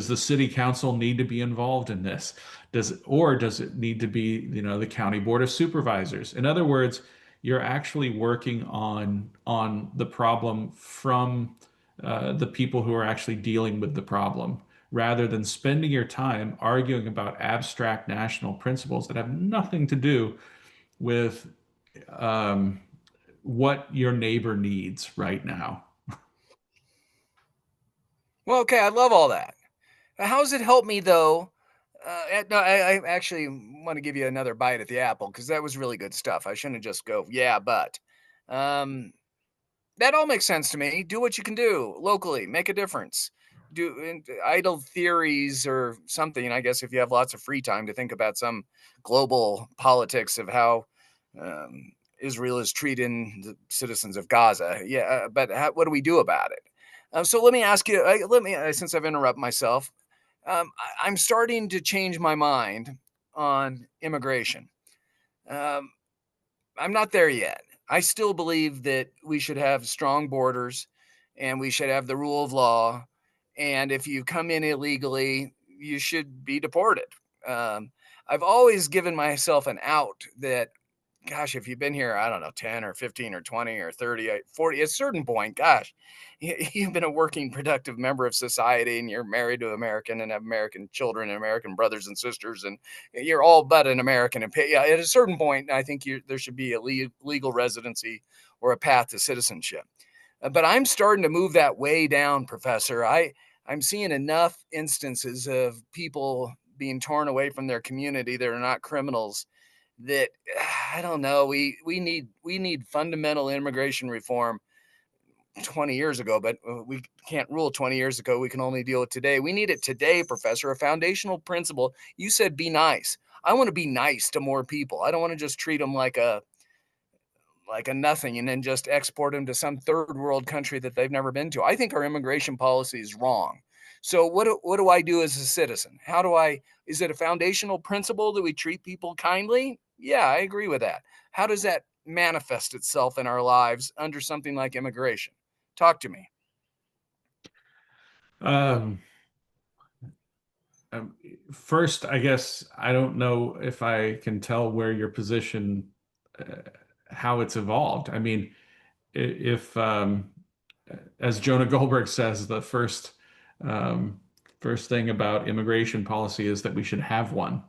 the city council need to be involved in this? Does it need to be, the county board of supervisors? In other words, you're actually working on the problem from the people who are actually dealing with the problem, rather than spending your time arguing about abstract national principles that have nothing to do with um, what your neighbor needs right now. Well, okay, I love all that. How does it help me though? No, I actually want to give you another bite at the apple because that was really good stuff. I shouldn't just go, yeah, but um, that all makes sense to me. Do what you can do locally, make a difference. Idle theories or something. I guess if you have lots of free time to think about some global politics of how Israel is treating the citizens of Gaza, yeah. But what do we do about it? So let me ask you. Since I've interrupted myself, I'm starting to change my mind on immigration. Um, I'm not there yet. I still believe that we should have strong borders and we should have the rule of law. And if you come in illegally, you should be deported. Um, I've always given myself an out that, gosh, if you've been here, I don't know, 10 or 15 or 20 or 30, 40, at a certain point, gosh, you've been a working, productive member of society and you're married to American and have American children and American brothers and sisters, and you're all but an American. And yeah, at a certain point, I think there should be a legal residency or a path to citizenship. But I'm starting to move that way down, Professor. I'm seeing enough instances of people being torn away from their community that are not criminals that I don't know. We need fundamental immigration reform 20 years ago, but we can't rule 20 years ago. We can only deal with today. We need it today, Professor. A foundational principle. You said be nice. I want to be nice to more people. I don't want to just treat them like a nothing and then just export them to some third world country that they've never been to. I think our immigration policy is wrong. So what do I do as a citizen? Is it a foundational principle that we treat people kindly? Yeah, I agree with that. How does that manifest itself in our lives under something like immigration? Talk to me. Um, um, First, I guess I don't know if I can tell where your position, uh, how it's evolved. I mean, if as Jonah Goldberg says, the um, first thing about immigration policy is that we should have one.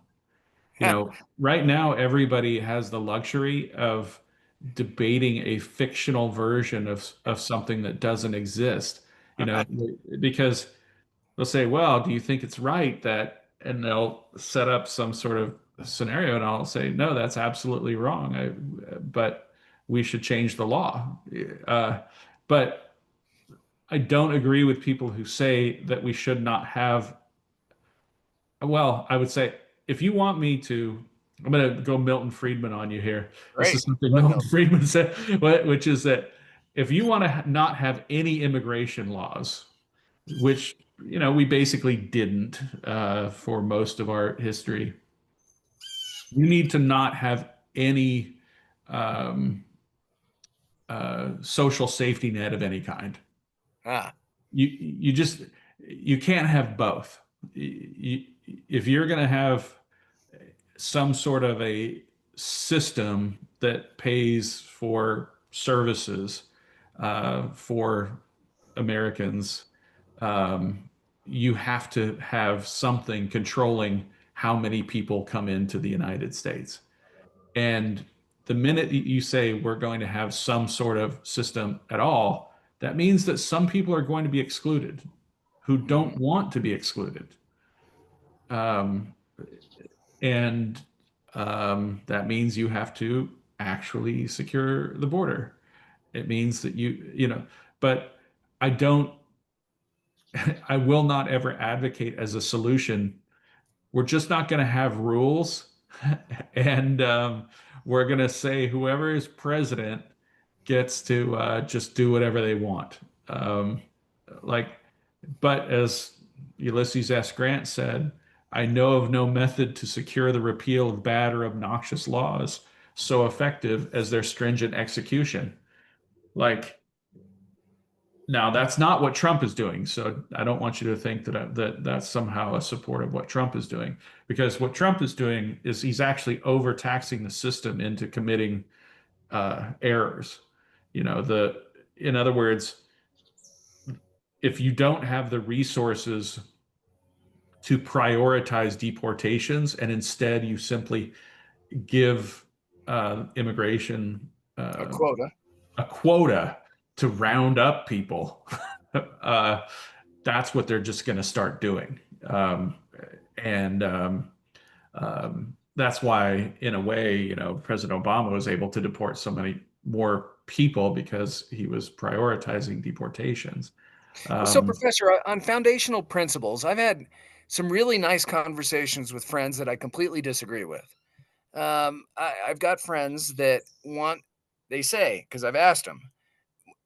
Right now everybody has the luxury of debating a fictional version of something that doesn't exist. You know, because they'll say, "Well, do you think it's right that?" And they'll set up some sort of scenario, and I'll say, "No, that's absolutely wrong. But we should change the law." Uh, but I don't agree with people who say that we should not have. Well, I would say, if you want me to I'm going to go Milton Friedman on you here. This Great. is something Love Milton Milton. Friedman said, which is that if you want to not have any immigration laws, which we basically didn't for most of our history, you need to not have any um, social safety net of any kind. Ah, You can't have both. If you're going to have some sort of a system that pays for services for Americans, you have to have something controlling how many people come into the United States. And the minute you say we're going to have some sort of system at all, that means that some people are going to be excluded who don't mm, want to be excluded. Um, and that means you have to actually secure the border. It means that but I don't, I will not ever advocate as a solution. We're just not going to have rules. And we're going to say whoever is president gets to just do whatever they want. Um, like, but as Ulysses S. Grant said, I know of no method to secure the repeal of bad or obnoxious laws so effective as their stringent execution. Like, now that's not what Trump is doing. So I don't want you to think that that's somehow a support of what Trump is doing, because what Trump is doing is he's actually overtaxing the system into committing errors. In other words, if you don't have the resources to prioritize deportations, and instead you simply give immigration a uh, quota. a quota to round up people, uh, that's what they're just going to start doing. And That's why, in a way, President Obama was able to deport so many more people because he was prioritizing deportations. So, Um, Professor, on foundational principles, I've had some really nice conversations with friends that I completely disagree with. I've got friends that want, they say, because I've asked them,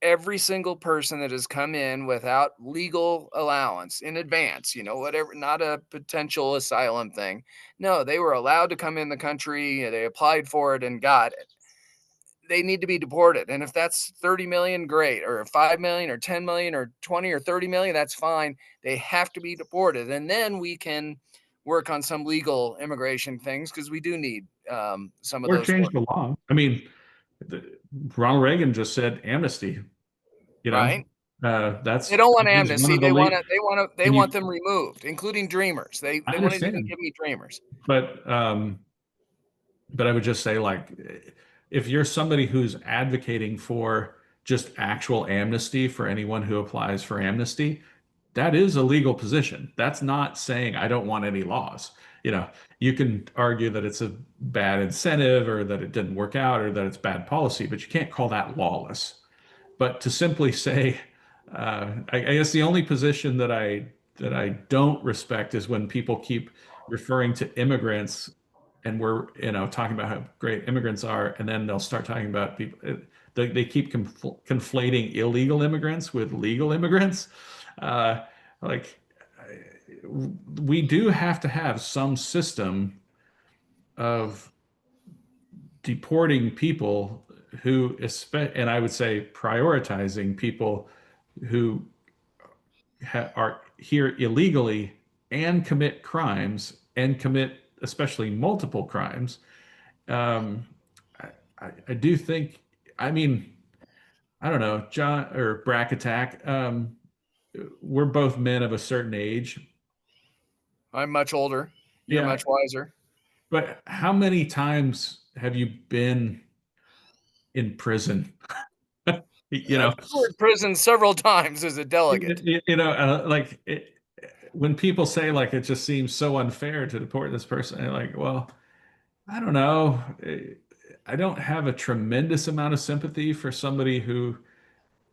every single person that has come in without legal allowance in advance, whatever, not a potential asylum thing. No, they were allowed to come in the country, they applied for it and got it. They need to be deported. And if that's 30 million, great, or 5 million, or 10 million, or 20 or 30 million, that's fine. They have to be deported. And then we can work on some legal immigration things because we do need some of or those change work, the law. I mean, Ronald Reagan just said amnesty. You know, right? They that's don't want that is one amnesty. of the They want late. to. They want to. They And want you, them removed, including dreamers. I They wouldn't even understand, give me dreamers. but I would just say, like, if you're somebody who's advocating for just actual amnesty for anyone who applies for amnesty, that is a legal position. That's not saying I don't want any laws. You know, you can argue that it's a bad incentive or that it didn't work out or that it's bad policy, but you can't call that lawless. But to simply say, I guess the only position that I don't respect is when people keep referring to immigrants, and we're talking about how great immigrants are, and then they'll start talking about people. They keep conflating illegal immigrants with legal immigrants. Uh, like we do have to have some system of deporting people and I would say prioritizing people who are here illegally and commit crimes and commit especially multiple crimes. Um, I do think, I mean, I don't know, John or Brack Attack. We're both men of a certain age. I'm much older. You're Yeah, much wiser. but how many times have you been in prison? You know, I've toured prison several times as a delegate. when people say like it just seems so unfair to deport this person, I'm like, well, I don't know. I don't have a tremendous amount of sympathy for somebody who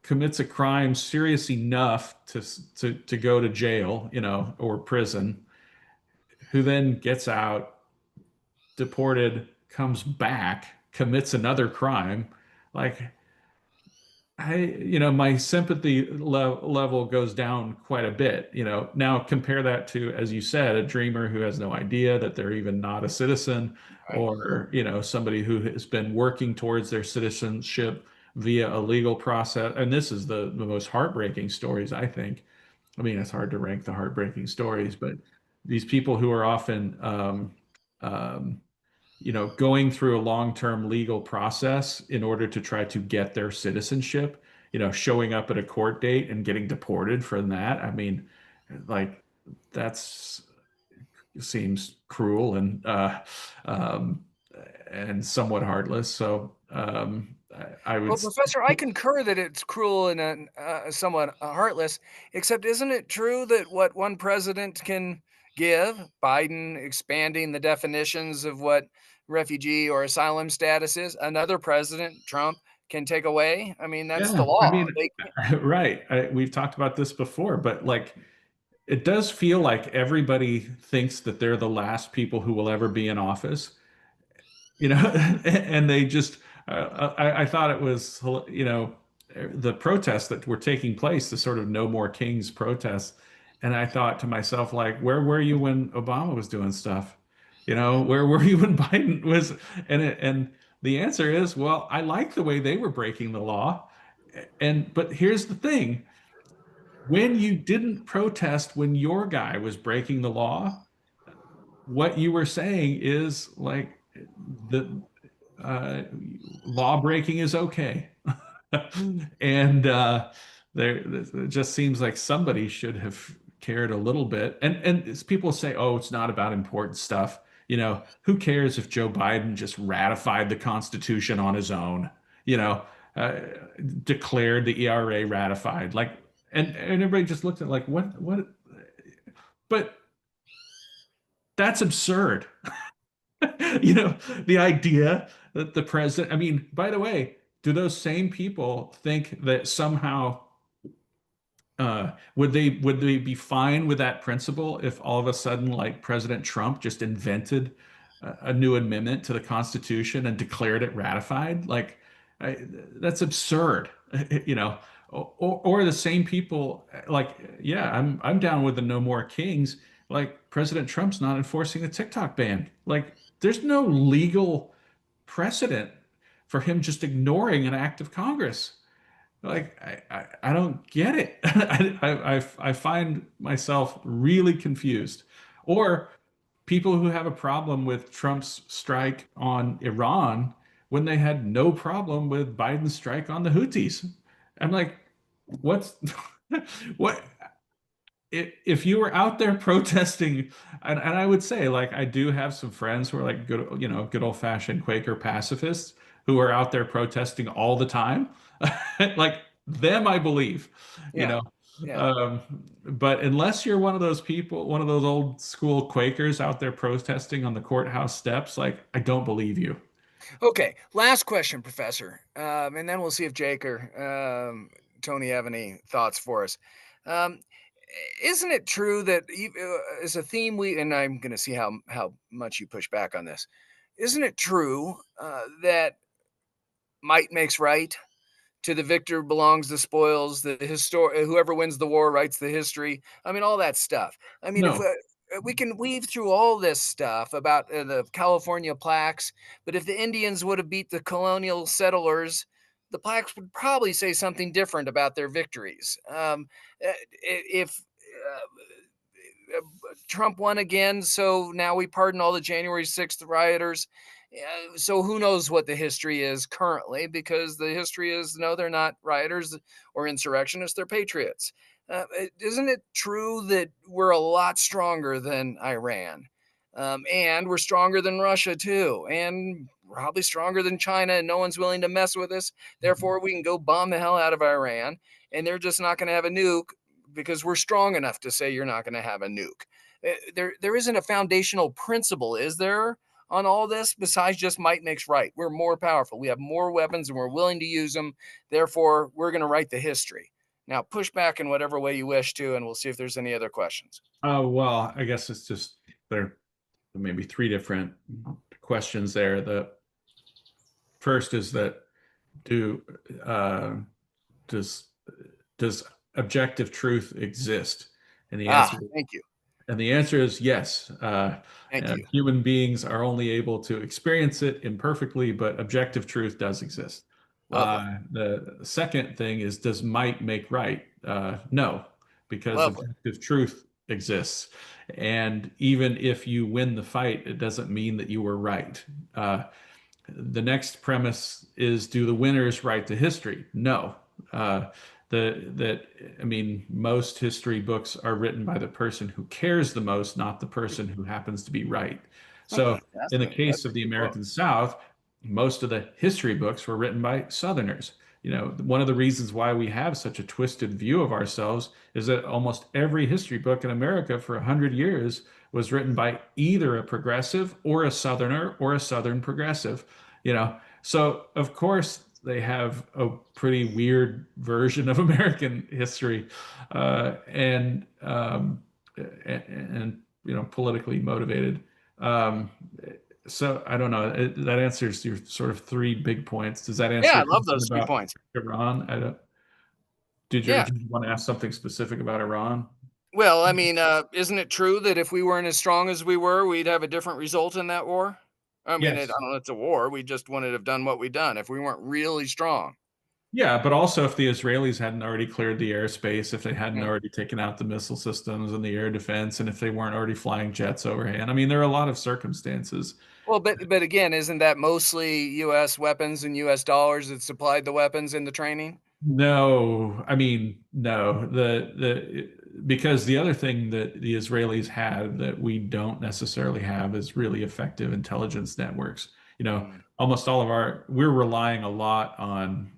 commits a crime serious enough to go to jail, or prison, who then gets out deported, comes back, commits another crime. Like, my sympathy level goes down quite a bit. Now compare that to, as you said, a dreamer who has no idea that they're even not a citizen, Right. or, somebody who has been working towards their citizenship via a legal process. And this is the most heartbreaking stories, I think. I mean, it's hard to rank the heartbreaking stories, but these people who are often, um, going through a long-term legal process in order to try to get their citizenship, showing up at a court date and getting deported from that. I mean, like, that's seems cruel um, and somewhat heartless. So I would. Well, Professor, I concur that it's cruel and somewhat heartless, except isn't it true that what one president can give, Biden expanding the definitions of what refugee or asylum status is, another president, Trump, can take away? I mean, that's the Yeah, I law. mean, They right. We've talked about this before, but like, it does feel like everybody thinks that they're the last people who will ever be in office, and they just, I thought it was, the protests that were taking place, the sort of No More Kings protests. And I thought to myself, like, where were you when Obama was doing stuff? Where were you when Biden was? And the answer is, well, I like the way they were breaking the law. But here's the thing: when you didn't protest when your guy was breaking the law, what you were saying is like, the uh, law breaking is okay. And it just seems like somebody should have cared a little bit. And as people say, oh, it's not about important stuff. Who cares if Joe Biden just ratified the Constitution on his own? You know, uh, Declared the ERA ratified. Like, and everybody just looked at like, what? But that's absurd. The idea that the president, I mean, by the way, do those same people think that somehow would they be fine with that principle if all of a sudden, like, President Trump just invented a new amendment to the Constitution and declared it ratified? Like, that's absurd. you know or the same people, like, yeah, I'm down with the No More Kings. Like, President Trump's not enforcing the TikTok ban. Like, there's no legal precedent for him just ignoring an act of Congress. Like, I don't get it. I find myself really confused. Or people who have a problem with Trump's strike on Iran when they had no problem with Biden's strike on the Houthis. I'm like, what's what? If you were out there protesting, and I would say, like, I do have some friends who are like good old fashioned Quaker pacifists who are out there protesting all the time. Like, them, I believe, you Yeah, know. yeah. Um, but unless you're one of those people, one of those old school Quakers out there protesting on the courthouse steps, like, I don't believe you. Okay, last question, Professor, and then we'll see if Jake or Tony have any thoughts for us. Um, isn't it true that as a theme we, and I'm going to see how much you push back on this. Isn't it true that might makes right? To the victor belongs the spoils. The whoever wins the war writes the history. I mean, all that stuff. I mean, if No, we can weave through all this stuff about the California plaques, but if the Indians would have beat the colonial settlers, the plaques would probably say something different about their victories. If Trump won again, so now we pardon all the January 6th rioters. So who knows what the history is currently, because the history is no, they're not rioters or insurrectionists, they're patriots. Isn't it true that we're a lot stronger than Iran? And we're stronger than Russia too, and probably stronger than China, and no one's willing to mess with us. Therefore, we can go bomb the hell out of Iran, and they're just not going to have a nuke because we're strong enough to say you're not going to have a nuke. There isn't a foundational principle, is there, on all this besides just might makes right? We're more powerful. We have more weapons and we're willing to use them. Therefore, we're going to write the history. Now, push back in whatever way you wish to, and we'll see if there's any other questions. well, I guess it's just there maybe three different questions there. The first is that do does does objective truth exist? And the answer Thank you. and the answer is yes. Thank you. Human beings are only able to experience it imperfectly, but objective truth does exist. Lovely. The second thing is, does might make right? No, because Lovely. objective truth exists. And even if you win the fight, it doesn't mean that you were right. The next premise is, do the winners write the history? No. Uh, I mean, most history books are written by the person who cares the most, not the person who happens to be right. Oh, So in the fascinating. case That's a of the good quote. American South, most of the history books were written by Southerners. One of the reasons why we have such a twisted view of ourselves is that almost every history book in America for 100 years was written by either a progressive or a Southerner or a Southern progressive. So of course they have a pretty weird version of American history, and politically motivated. Um, so I don't know. That answers your sort of three big points. Does that answer Yeah, I your love question those 3 about points. Iran? I don't. Yeah. Did you want to ask something specific about Iran? Well, I mean, isn't it true that if we weren't as strong as we were, we'd have a different result in that war? I mean, I Yes. don't know, it's a war. We just wouldn't have done what we done if we weren't really strong. Yeah, but also if the Israelis hadn't already cleared the airspace, if they hadn't Mm. already taken out the missile systems and the air defense, and if they weren't already flying jets overhead. I mean, there are a lot of circumstances. Well, but again, isn't that mostly U.S. weapons and U.S. dollars that supplied the weapons and the training? No, I mean, no. The because the other thing that the Israelis had that we don't necessarily have is really effective intelligence networks. Mm. Almost all of we're relying a lot on,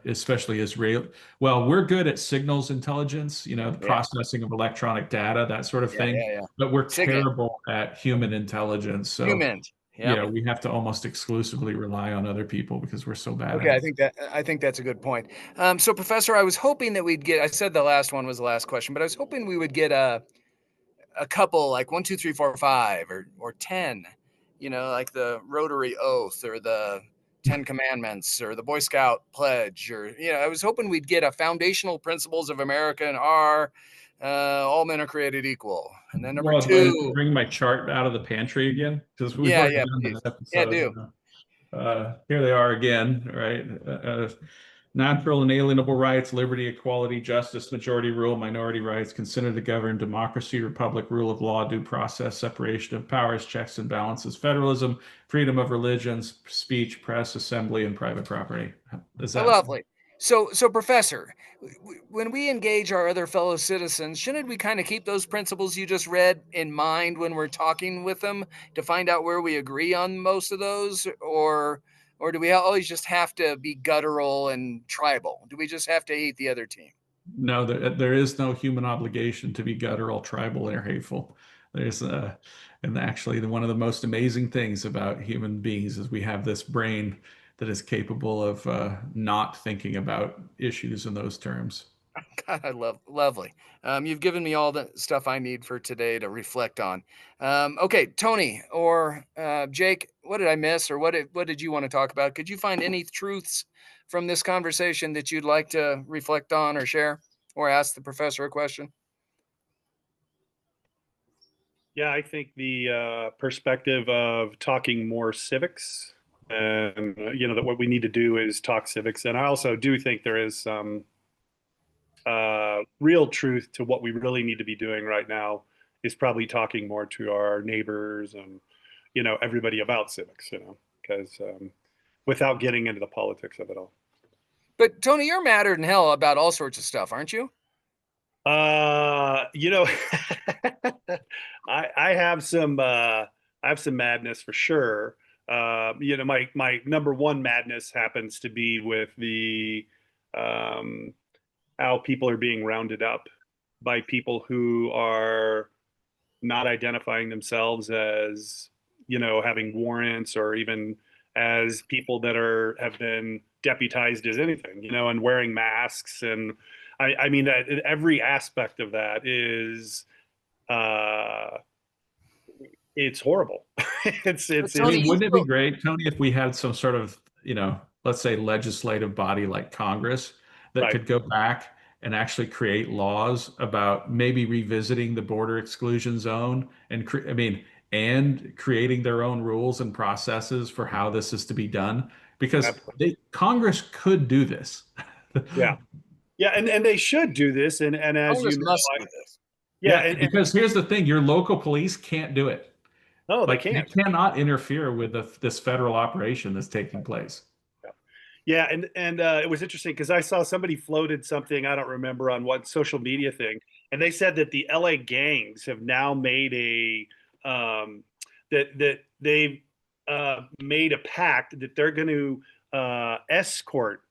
especially Israel. Well, we're good at signals intelligence, the Yeah, processing of electronic data, that sort of yeah, thing, yeah, yeah. but we're SIGINT, terrible at human intelligence. So, humans. Yep. we have to almost exclusively rely on other people because we're so bad Okay, at it. I think that's a good point. So, Professor, I was hoping that we'd get. I said the last one was the last question, but I was hoping we would get a couple like 1, 2, 3, 4, 5, or 10. Like the Rotary Oath or the 10 Commandments or the Boy Scout Pledge, or I was hoping we'd get a foundational principles of America and our all men are created equal, and then number Well, do I need to two. bring my chart out of the pantry again? Because we've Yeah, already yeah, done that please, yeah, episode. do. Here they are again, right? Natural and alienable rights, liberty, equality, justice, majority rule, minority rights, consider to govern, democracy, republic, rule of law, due process, separation of powers, checks and balances, federalism, freedom of religions, speech, press, assembly, and private property. Is that Lovely. So, Professor, when we engage our other fellow citizens, shouldn't we kind of keep those principles you just read in mind when we're talking with them to find out where we agree on most of those, or do we always just have to be guttural and tribal? Do we just have to hate the other team? No, there is no human obligation to be guttural, tribal, or hateful. And actually, one of the most amazing things about human beings is we have this brain that is capable of not thinking about issues in those terms. God, I love lovely. You've given me all the stuff I need for today to reflect on. Okay, Tony or Jake, what did I miss, or what did you want to talk about? Could you find any truths from this conversation that you'd like to reflect on or share, or ask the professor a question? Yeah, I think the perspective of talking more civics, and that what we need to do is talk civics. And I also do think there is some real truth to what we really need to be doing right now is probably talking more to our neighbors and everybody about civics. Because without getting into the politics of it all. But Tony, you're madder than hell about all sorts of stuff, aren't you? You know, I have some madness for sure. My number one madness happens to be with the um, how people are being rounded up by people who are not identifying themselves as having warrants or even as people that have been deputized as anything, and wearing masks. And I mean that every aspect of that is uh it's horrible. So I Tony, mean, you wouldn't it be feel great, Tony, if we had some sort of, let's say legislative body like Congress that Right. could go back and actually create laws about maybe revisiting the border exclusion zone and and creating their own rules and processes for how this is to be done because Absolutely. Congress could do this. Yeah. Yeah. And they should do this. And as you Congress know, must do this. yeah. Yeah, And because here's the thing, your local police can't do it. no, they Like they can't. cannot interfere with this federal operation that's taking place. Yeah, and it was interesting because I saw somebody floated something I don't remember on what social media thing, and they said that the LA gangs have now made that they've made a pact that they're going to escort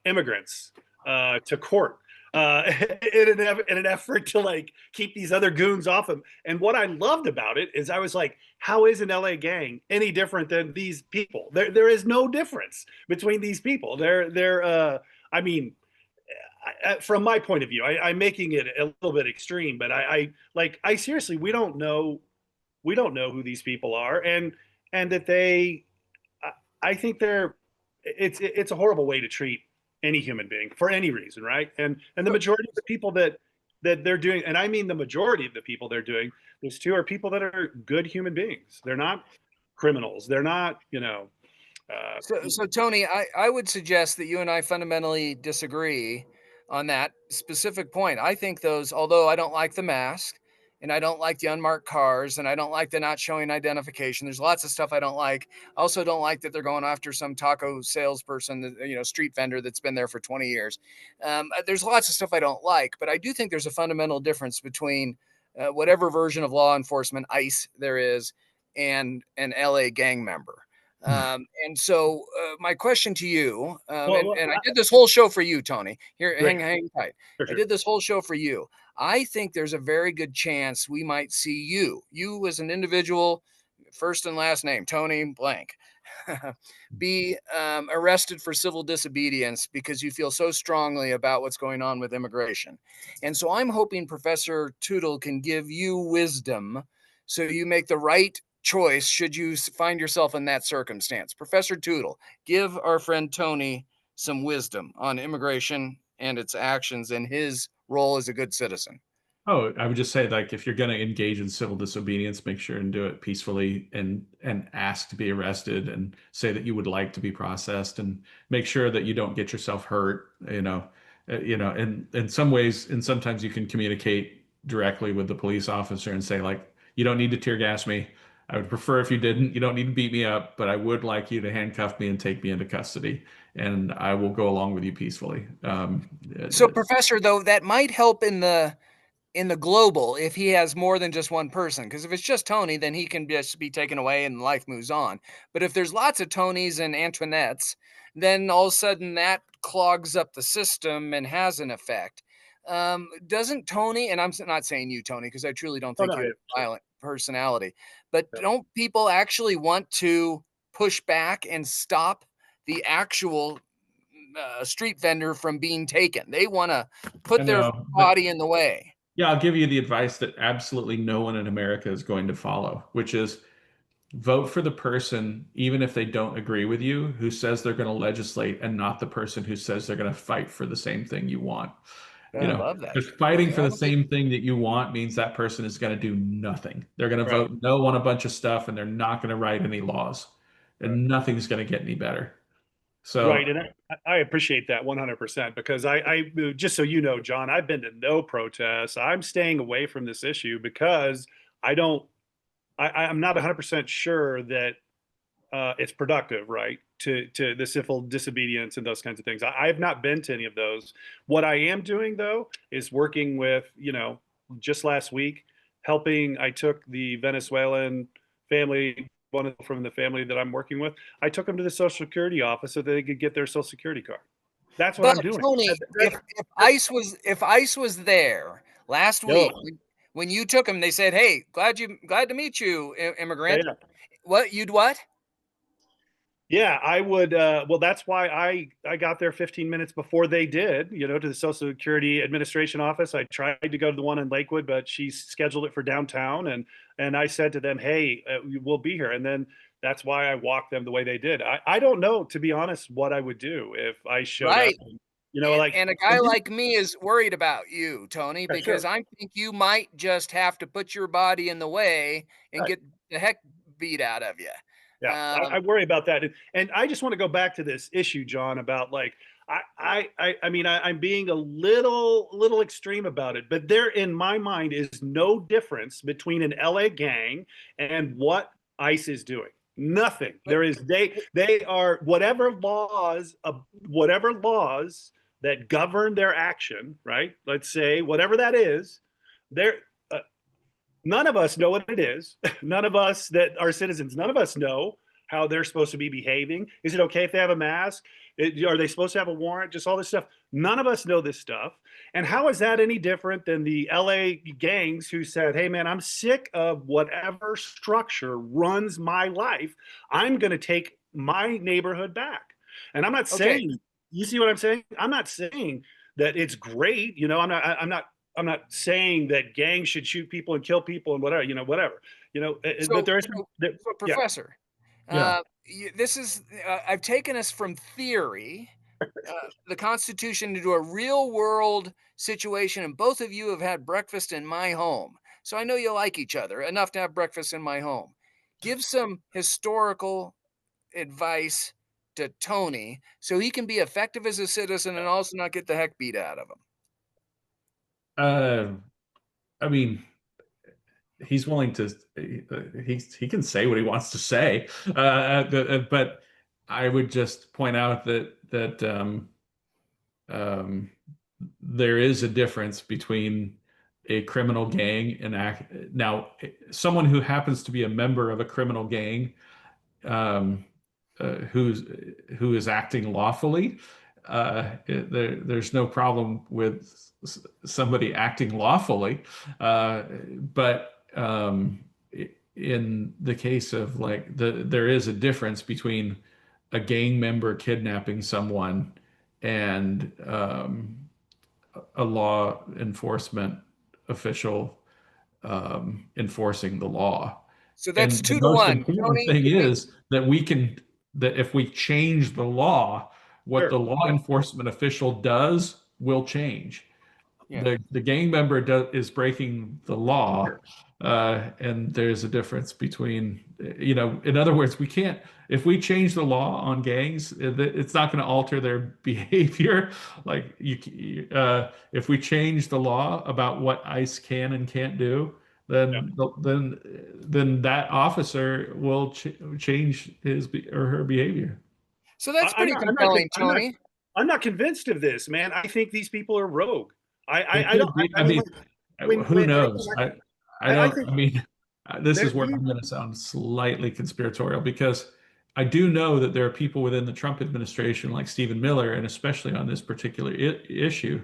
immigrants to court in an effort to like keep these other goons off them. And what I loved about it is I was like, how is an LA gang any different than these people? There is no difference between these people. I mean, from my point of view, I'm making it a little bit extreme, but I seriously, we don't know who these people are, and that I think it's a horrible way to treat any human being for any reason, right? And the majority of the people that they're doing, and I mean the majority of the people they're doing this to are people that are good human beings. They're not criminals. They're not, So Tony, I would suggest that you and I fundamentally disagree on that specific point. I think those, although I don't like the mask and I don't like the unmarked cars and I don't like the not showing identification, there's lots of stuff I don't like. I also don't like that they're going after some taco salesperson, street vendor that's been there for 20 years. There's lots of stuff I don't like, but I do think there's a fundamental difference between whatever version of law enforcement, ICE, there is, and an LA gang member. And so my question to you, well, and I did this whole show for you, Tony. Here, great, hang tight. for I sure. did this whole show for you. I think there's a very good chance we might see you as an individual, first and last name, Tony Blank, be arrested for civil disobedience because you feel so strongly about what's going on with immigration. And so I'm hoping Professor Tootle can give you wisdom so you make the right choice should you find yourself in that circumstance. Professor Tootle, give our friend Tony some wisdom on immigration and its actions and his role as a good citizen. Oh, I would just say like if you're going to engage in civil disobedience, make sure and do it peacefully and ask to be arrested and say that you would like to be processed and make sure that you don't get yourself hurt, in some ways and sometimes you can communicate directly with the police officer and say like you don't need to tear gas me. I would prefer if you didn't. You don't need to beat me up, but I would like you to handcuff me and take me into custody and I will go along with you peacefully. So, Professor, though, that might help in the global if he has more than just one person, because if it's just Tony, then he can just be taken away and life moves on. But if there's lots of Tonys and Antoinettes, then all of a sudden that clogs up the system and has an effect. Doesn't Tony, and I'm not saying you, Tony, because I truly don't Oh think no, you have yeah, a violent personality, but yeah. don't people actually want to push back and stop the actual street vendor from being taken? They want to I put their know, but body in the way. yeah, I'll give you the advice that absolutely no one in America is going to follow, which is vote for the person, even if they don't agree with you, who says they're going to legislate and not the person who says they're going to fight for the same thing you want. I You know, love that. because fighting for I the don't think same thing that you want means that person is going to do nothing. They're going to Right, vote no on a bunch of stuff and they're not going to write any laws right. and nothing's going to get any better. Right, So, and I appreciate that 100% because just so you know, John, I've been to no protests. I'm staying away from this issue because I don't, I'm not 100% sure that it's productive, right? To the civil disobedience and those kinds of things. I have not been to any of those. What I am doing though is working with, just last week, helping. I took the Venezuelan family, one from the family that I'm working with. I took them to the Social Security office so they could get their Social Security card. That's what but I'm doing. Tony, if ICE was there last Yo, week when you took him, they said, "Hey, glad to meet you, yeah, immigrant." yeah. What you'd what? Yeah, I would. Well, that's why I got there 15 minutes before they did. To the Social Security Administration office. I tried to go to the one in Lakewood, but she scheduled it for downtown, and I said to them, "Hey, we'll be here." And then that's why I walked them the way they did. I don't know, to be honest, what I would do if I showed up. Right. And, And like, and a guy and this, like me is worried about you, Tony, yeah, because sure, I think you might just have to put your body in the way and right. get the heck beat out of you. Yeah, I Um, worry about that, and I just want to go back to this issue, John, about like I mean I'm being a little extreme about it, but there in my mind is no difference between an LA gang and what ICE is doing. Nothing. but There is they are whatever laws that govern their action, right? Let's say whatever that is, they're none of us know what it is. None of us that are citizens, none of us know how they're supposed to be behaving. Is it okay if they have a mask? Are they supposed to have a warrant? Just all this stuff. None of us know this stuff. And how is that any different than the LA gangs who said, hey, man, I'm sick of whatever structure runs my life. I'm going to take my neighborhood back. And I'm not okay, saying, you see what I'm saying? I'm not saying that it's great. I'm not saying that gangs should shoot people and kill people and whatever, whatever, but so there is, so there, so yeah, Professor, Yeah. this is I've taken us from theory, the Constitution, into a real world situation, and both of you have had breakfast in my home, so I know you like each other enough to have breakfast in my home. Give some historical advice to Tony so he can be effective as a citizen and also not get the heck beat out of him. Uh, I mean, he's willing to. He can say what he wants to say. But I would just point out that um, there is a difference between a criminal gang and now someone who happens to be a member of a criminal gang um, who is acting lawfully. There's no problem with somebody acting lawfully, but in the case of like there is a difference between a gang member kidnapping someone and a law enforcement official enforcing the law. So that's And the two to most one. important Tony, thing give me. is that that if we change the law, what sure, the law enforcement official does will change. Yeah. The gang member is breaking the law, sure. and there's a difference between, in other words, we can't, if we change the law on gangs, it's not going to alter their behavior. Like if we change the law about what ICE can and can't do, Yeah. then that officer will change or her behavior. So that's I'm pretty not, I'm not, compelling, Tony. I'm not convinced of this, man. I think these people are rogue. They I don't, could be. I I mean, mean, like, when, who again, knows? I I don't. think I mean, this is where these, I'm going to sound slightly conspiratorial because I do know that there are people within the Trump administration, like Stephen Miller, and especially on this particular issue,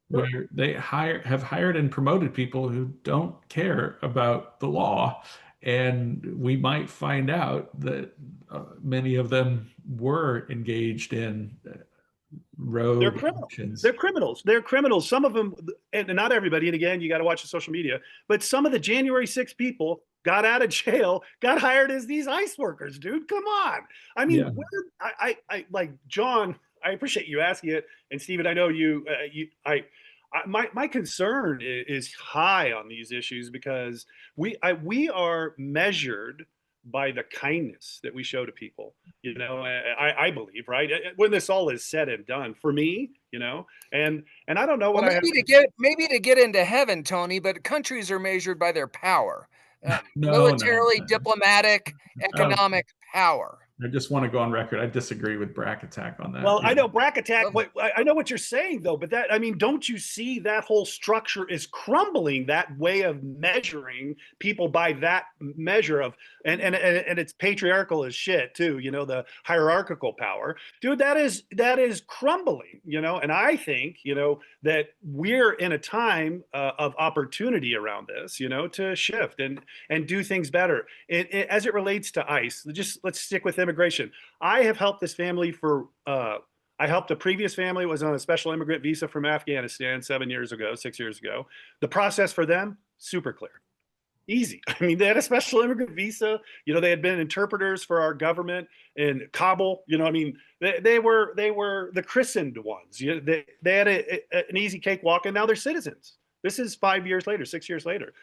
where they have hired and promoted people who don't care about the law, and we might find out that many of them were engaged in they're rogue criminals. actions. They're criminals. They're criminals. Some of them, and not everybody. And again, you got to watch the social media. But some of the January 6 people got out of jail, got hired as these ICE workers. Dude, come on. I mean, Yeah. I like John. I appreciate you asking it, and Stephen, I know you. My concern is high on these issues because we are measured by the kindness that we show to people. I believe, right? When this all is said and done, for me, and I don't know Well, what I have. maybe to get into heaven, Tony, but countries are measured by their power, No, no. militarily, diplomatic, Um, economic power. I just want to go on record. I disagree with Brack Attack on that. Well, Yeah. I know Brack Attack, Lovely. but I know what you're saying though. But I mean, don't you see that whole structure is crumbling? That way of measuring people by that measure of, and it's patriarchal as shit too. The hierarchical power, dude. That is crumbling. And I think that we're in a time of opportunity around this. To shift and do things better. As it relates to ICE, let's stick with immigration. I have helped this family for, I helped a previous family was on a special immigrant visa from Afghanistan 7 years ago, 6 years ago. The process for them, super clear. Easy. I mean, they had a special immigrant visa. They had been interpreters for our government in Kabul. I mean, they were the christened ones. They had an easy cakewalk, and now they're citizens. This is 5 years later, 6 years later.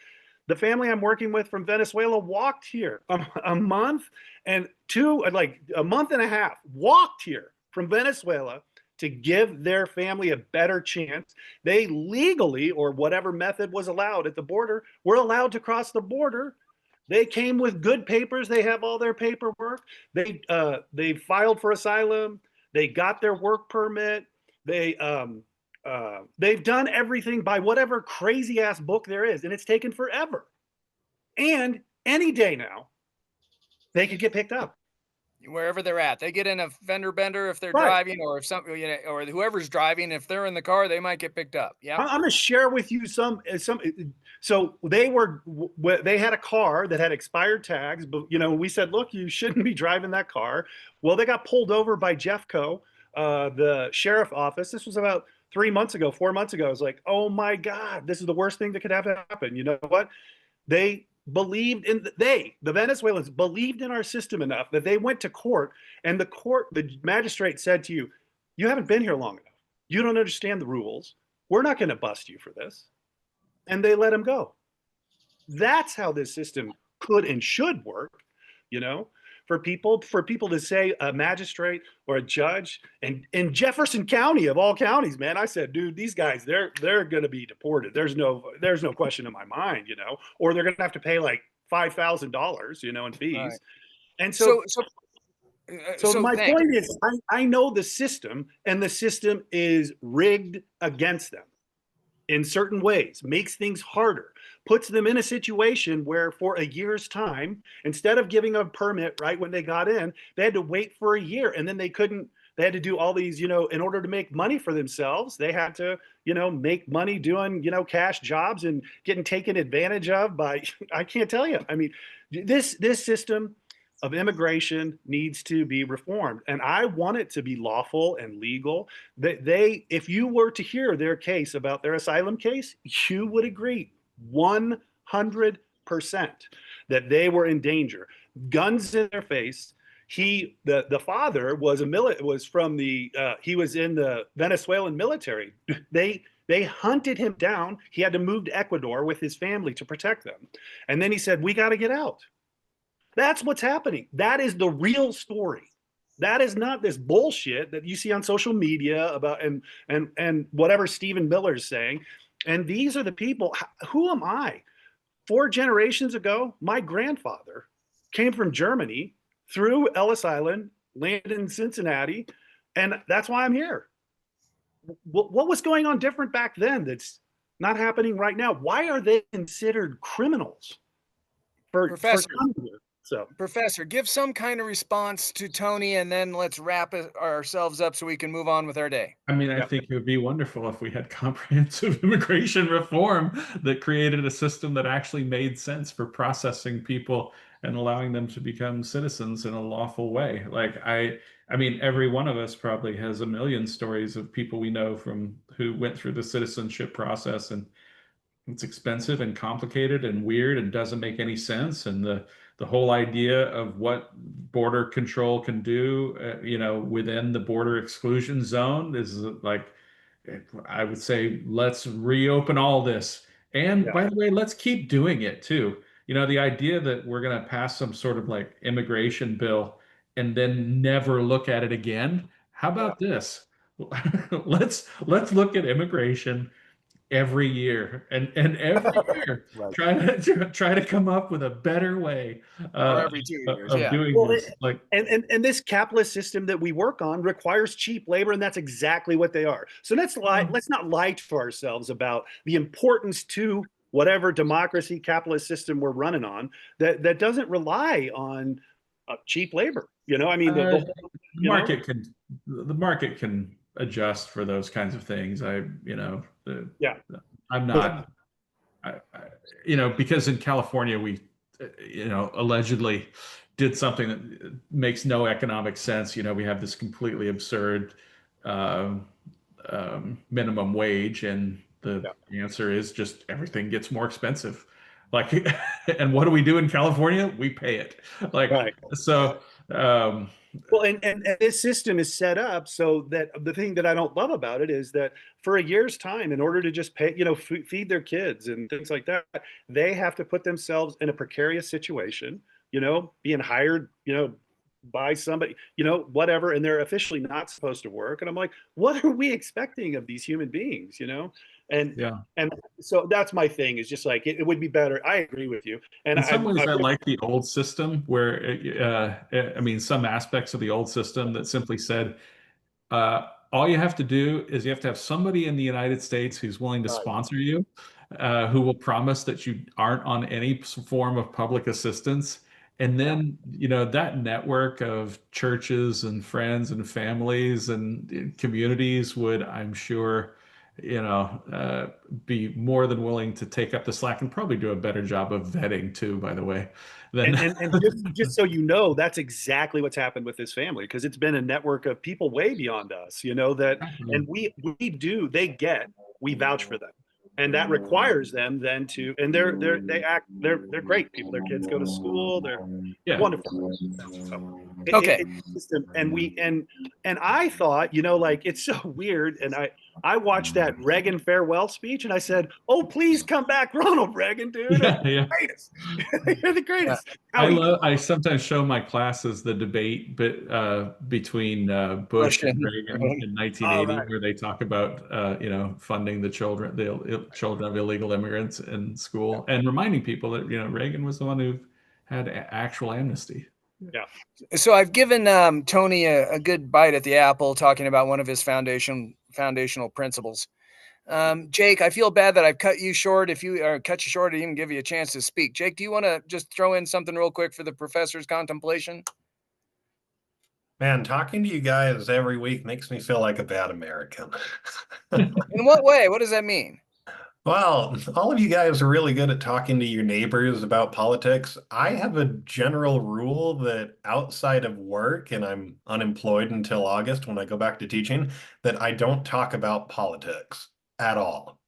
The family I'm working with from Venezuela walked here a month and like a month and a half, walked here from Venezuela to give their family a better chance. They legally, or whatever method was allowed at the border, were allowed to cross the border. They came with good papers. They have all their paperwork. They filed for asylum. They got their work permit. They've done everything by whatever crazy ass book there is, and it's taken forever. And any day now, they could get picked up wherever they're at. They get in a fender bender if they're right. driving, or if something, or whoever's driving, if they're in the car, they might get picked up. Yeah. I'm going to share with you some. So they had a car that had expired tags, but we said, look, you shouldn't be driving that car. Well, they got pulled over by Jeffco, the sheriff office. This was about 4 months ago. I was like, oh my God, this is the worst thing that could have happened. You know what? They believed in the Venezuelans believed in our system enough that they went to court, and the magistrate said to you, you haven't been here long enough. You don't understand the rules. We're not going to bust you for this. And they let him go. That's how this system could and should work, for people to say a magistrate or a judge, and in Jefferson County of all counties, man, I said, dude, these guys, they're going to be deported. There's no question in my mind, or they're going to have to pay like $5,000, in fees. Right. And so my point is, I know the system, and the system is rigged against them in certain ways, makes things harder, puts them in a situation where for a year's time, instead of giving a permit right when they got in, they had to wait for a year, and then they had to do all these, in order to make money for themselves, they had to, make money doing, cash jobs and getting taken advantage of by, I can't tell you. I mean, this system of immigration needs to be reformed, and I want it to be lawful and legal. That if you were to hear their case about their asylum case, you would agree 100% that they were in danger, guns in their face. The father was he was in the Venezuelan military. They hunted him down. He had to move to Ecuador with his family to protect them, and then he said, "We got to get out." That's what's happening. That is the real story. That is not this bullshit that you see on social media about and whatever Stephen Miller is saying. And these are the people. Who am I? 4 generations ago, my grandfather came from Germany through Ellis Island, landed in Cincinnati, and that's why I'm here. What was going on different back then that's not happening right now? Why are they considered criminals for coming here? So, Professor, give some kind of response to Tony, and then let's wrap ourselves up so we can move on with our day. I mean, I think it would be wonderful if we had comprehensive immigration reform that created a system that actually made sense for processing people and allowing them to become citizens in a lawful way. Like I mean, every one of us probably has a million stories of people we know who went through the citizenship process, and it's expensive and complicated and weird and doesn't make any sense. And the whole idea of what border control can do, within the border exclusion zone is like, I would say, let's reopen all this. And by the way, let's keep doing it too. The idea that we're going to pass some sort of like immigration bill and then never look at it again. How about this? Let's look at immigration every year and every year right. try to come up with a better way every 2 years of doing this. And this capitalist system that we work on requires cheap labor, and that's exactly what they are. So let's not lie to ourselves about the importance to whatever democracy capitalist system we're running on that doesn't rely on cheap labor. I mean, the market can adjust for those kinds of things. I'm not, because in California we, allegedly did something that makes no economic sense. We have this completely absurd uh, minimum wage, and the Yeah. answer is just everything gets more expensive. Like, and what do we do in California? We pay it. Like, Right. so, um, Well, and this system is set up so that the thing that I don't love about it is that for a year's time, in order to just pay, feed their kids and things like that, they have to put themselves in a precarious situation, being hired, by somebody, whatever, and they're officially not supposed to work. And I'm like, what are we expecting of these human beings? And yeah. and so that's my thing is just like it would be better. I agree with you. And In some ways, I I like the old system where, I mean, some aspects of the old system that simply said, all you have to do is you have to have somebody in the United States who's willing to right. sponsor you, who will promise that you aren't on any form of public assistance. And Yeah. then, that network of churches and friends and families and communities would, I'm sure, be more than willing to take up the slack and probably do a better job of vetting too, by the way, than And just so you know, that's exactly what's happened with this family because it's been a network of people way beyond us, that and we vouch for them. And that requires them then to and they're great people. Their kids go to school, they're yeah. wonderful. So Okay. it's just and I thought, like it's so weird. And I watched that Reagan farewell speech and I said, "Oh, please come back, Ronald Reagan, dude. Yeah, yeah. Greatest. You're the Yeah. greatest." How he I sometimes show my classes the debate between Bush and Russian. Reagan in all 1980, right. where they talk about funding the children of illegal immigrants in school, and reminding people that Reagan was the one who had actual amnesty. Yeah. So I've given Tony a good bite at the apple, talking about one of his foundational principles. Jake, I feel bad that I've cut you short. If you cut you short, I didn't even give you a chance to speak. Jake, do you want to just throw in something real quick for the professor's contemplation? Man, talking to you guys every week makes me feel like a bad American. In what way? What does that mean? Well, all of you guys are really good at talking to your neighbors about politics. I have a general rule that outside of work, and I'm unemployed until August when I go back to teaching, that I don't talk about politics at all.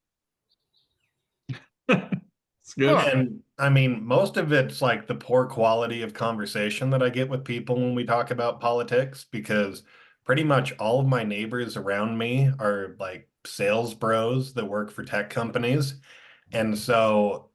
It's good. Huh. And I mean, most of it's like the poor quality of conversation that I get with people when we talk about politics, because pretty much all of my neighbors around me are like sales bros that work for tech companies. And so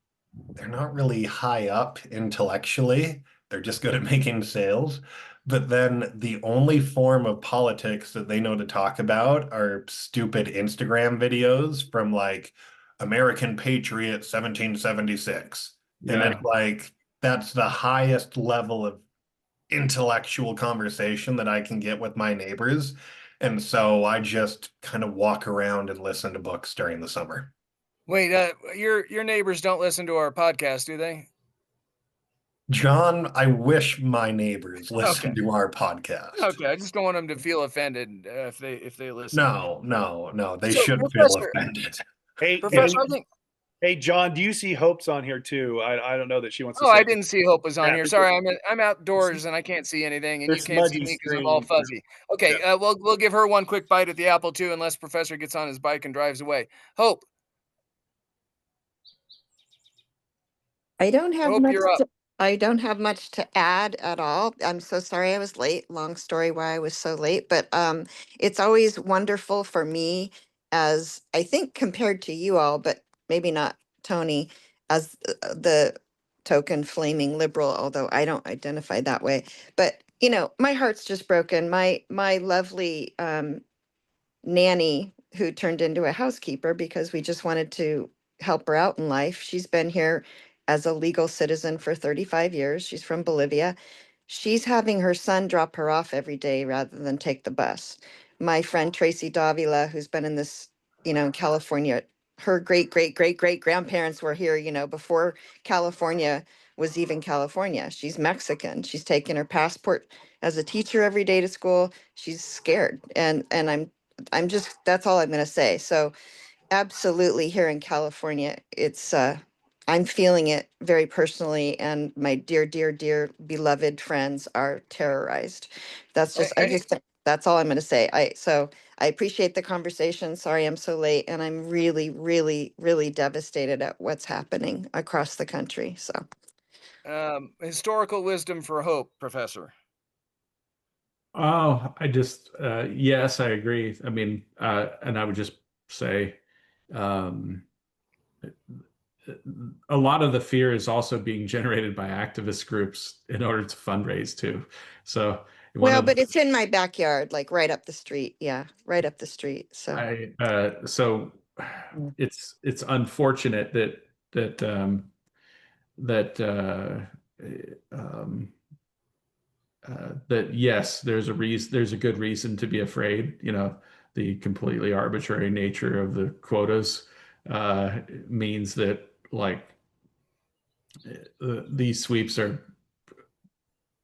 they're not really high up intellectually. They're just good at making sales. But then the only form of politics that they know to talk about are stupid Instagram videos from like American Patriot 1776. And Yeah. it's like that's the highest level of intellectual conversation that I can get with my neighbors. And so I just kind of walk around and listen to books during the summer. Wait, your neighbors don't listen to our podcast, do they? John, I wish my neighbors Okay. listened to our podcast. Okay. I just don't want them to feel offended if they listen. No, no, no, they So, should feel Professor, offended. Hey, Professor, I think. hey, John, do you see Hope's on here too? I don't know that she wants to Oh, I say didn't see Hope was on yeah, here. Sorry, I'm outdoors and I can't see anything, and they're you can't see smudgy me because I'm all screens. fuzzy. Okay, Yeah. we'll give her one quick bite at the apple too, unless Professor gets on his bike and drives away. Hope, I don't have Hope, much you're up. to, I don't have much to add at all. I'm so sorry I was late. Long story why I was so late, but it's always wonderful for me as I think compared to you all, but maybe not Tony as the token flaming liberal, although I don't identify that way. But my heart's just broken. My lovely nanny who turned into a housekeeper because we just wanted to help her out in life. She's been here as a legal citizen for 35 years. She's from Bolivia. She's having her son drop her off every day rather than take the bus. My friend Tracy Davila, who's been in this, in California, her great, great, great, great grandparents were here, before California was even California. She's Mexican. She's taking her passport as a teacher every day to school. She's scared. And I'm just, that's all I'm going to say. So absolutely here in California, it's I'm feeling it very personally, and my dear, dear, dear beloved friends are terrorized. That's just, that's all I'm going to say. So I appreciate the conversation. Sorry I'm so late, and I'm really, really, really devastated at what's happening across the country. So Historical wisdom for hope, Professor. Oh, yes, I agree. I mean, and I would just say, um, a lot of the fear is also being generated by activist groups in order to fundraise too. So one well, of but it's in my backyard, like right up the street. Yeah, right up the street. So so Mm. it's unfortunate that that um, that yes, there's a good reason to be afraid. You know, the completely arbitrary nature of the quotas means that like these sweeps are,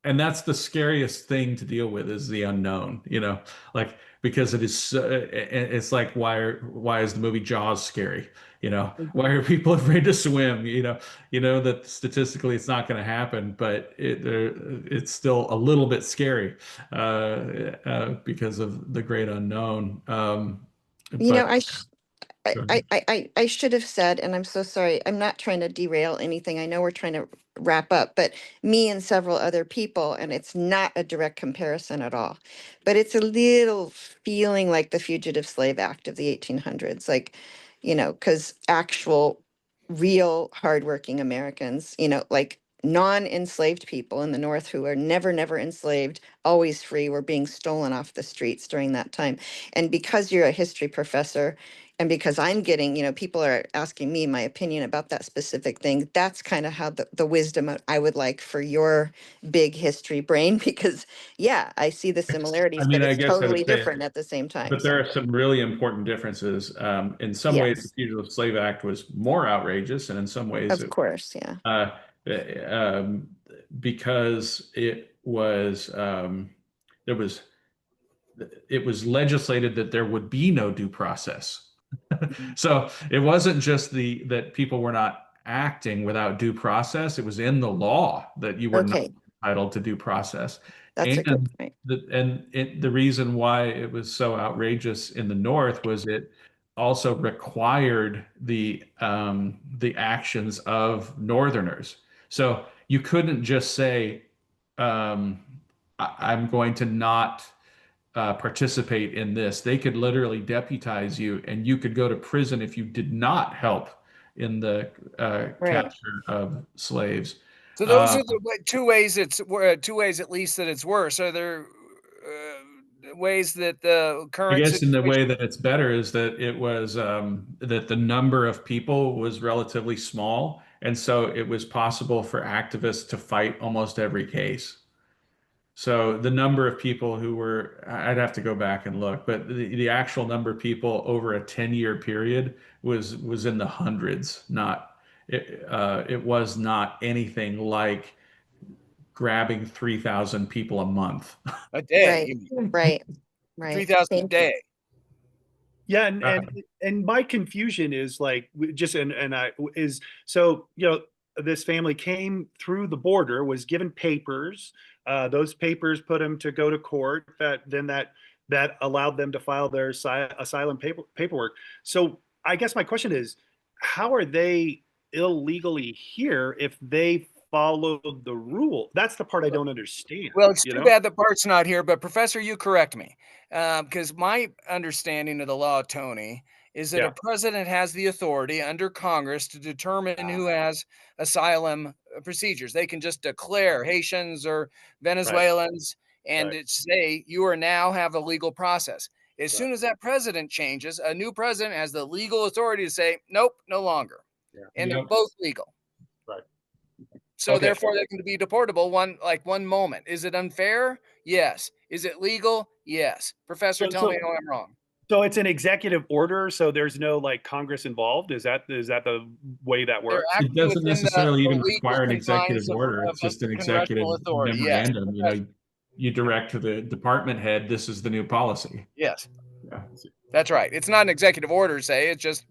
and that's the scariest thing to deal with is the unknown, you know, like because it is it's like why is the movie Jaws scary, you know, why are people afraid to swim, you know that statistically it's not going to happen, but it's still a little bit scary because of the great unknown. you know, But I should have said, and I'm so sorry, I'm not trying to derail anything. I know we're trying to wrap up, but me and several other people, and it's not a direct comparison at all, but it's a little feeling like the Fugitive Slave Act of the 1800s, like, because actual, real, hardworking Americans, like non-enslaved people in the North who are never, never enslaved, always free, were being stolen off the streets during that time. And because you're a history professor, and because I'm getting, people are asking me my opinion about that specific thing, that's kind of how the wisdom I would like for your big history brain, because yeah, I see the I similarities, but mean, I it's guess I totally would say, different at the same time. but there So are some really important differences. In some ways, the yes, Fugitive Slave Act was more outrageous, and in some ways, of course. Yeah. uh, um, because there was it was legislated that there would be no due process. Mhm. So it wasn't just that people were not acting without due process. It was in the law that you were not Okay. entitled to due process. That's a good And point. the reason why it was so outrageous in the North was it also required the actions of Northerners. So you couldn't just say, I'm going to not participate in this. They could literally deputize you, and you could go to prison if you did not help in the Right. capture of slaves. So those Uh, are the two ways two ways at least that it's worse. Are there ways that the I current guess in the way situation? that it's better is that it was that the number of people was relatively small, and so it was possible for activists to fight almost every case. So the number of people who were, I'd have to go back and look, but the actual number of people over a 10-year period was in the hundreds, not it was not anything like grabbing 3,000 people a month. A day, Right. you mean Right. Right. 3,000 a Thank you. day? Yeah, and Uh, my confusion is like just and I is so this family came through the border, was given papers. Those papers put them to go to court. That allowed them to file their asylum paperwork. So I guess my question is, how are they illegally here if they followed the rule? That's the part I don't understand. Well, it's You too know? bad that Bart's not here, but Professor, you correct me. Because my understanding of the law, Tony, is that a Yeah. president has the authority under Congress to determine who has asylum procedures. They can just declare Haitians or Right. Venezuelans and Right. say you are now have a legal process. As Right. soon as that president changes, a new president has the legal authority to say, nope, no longer. Yeah. And they're yep. both legal. Right. So Okay. therefore they can be deportable one moment. Is it unfair? Yes. Is it legal? Yes. Professor, So, tell me so how I'm wrong. So it's an executive order, so there's no like Congress involved. Is that the way that They're works? It acting doesn't within necessarily the even legal require an executive confines order. of It's just an executive congressional authority. Yes. memorandum. You direct to the department head, this is the new policy. Yes. Yeah. That's right. It's not an executive order, say. It's just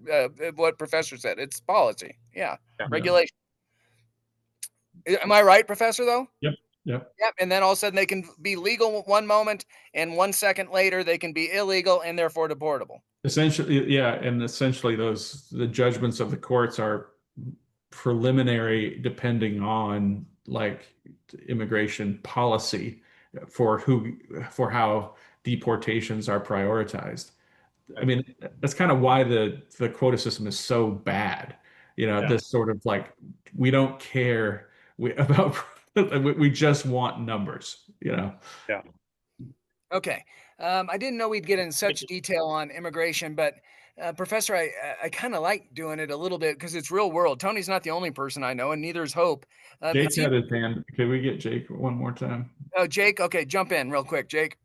what Professor said. It's policy. Yeah. Yeah. Regulation. Am I right, Professor, though? Yep. Yep. Yep. And then all of a sudden they can be legal one moment, and 1 second later they can be illegal and therefore deportable. Essentially, yeah, and essentially the judgments of the courts are preliminary depending on like immigration policy for how deportations are prioritized. I mean, that's kind of why the quota system is so bad. Yeah. This sort of like we don't care about we just want numbers. Yeah. Okay. I didn't know we'd get in such detail on immigration, but Professor, I kind of like doing it a little bit because it's real world. Tony's not the only person I know, and neither is Hope. Jake had his hand. Can we get Jake one more time? Oh, Jake. Okay, jump in real quick, Jake.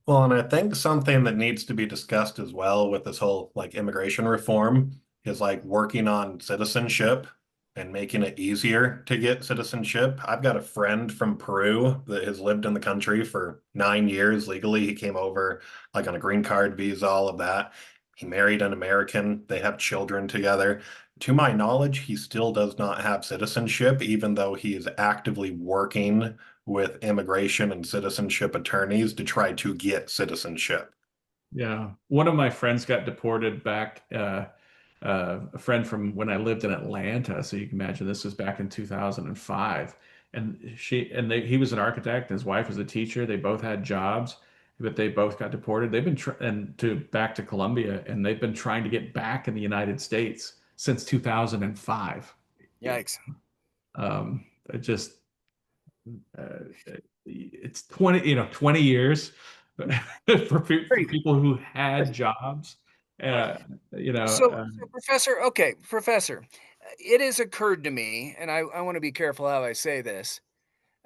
Well, and I think something that needs to be discussed as well with this whole like immigration reform is like working on citizenship and making it easier to get citizenship. I've got a friend from Peru that has lived in the country for 9 years legally. He came over like on a green card visa, all of that. He married an American. They have children together. To my knowledge, he still does not have citizenship, even though he is actively working with immigration and citizenship attorneys to try to get citizenship. Yeah, one of my friends got deported back. A friend from when I lived in Atlanta, so you can imagine this was back in 2005. And he was an architect, and his wife was a teacher. They both had jobs, but they both got deported. They've been back to Colombia, and they've been trying to get back in the United States since 2005. Yikes. It just it's 20 years for people who had jobs. So, Professor, it has occurred to me, and I want to be careful how I say this,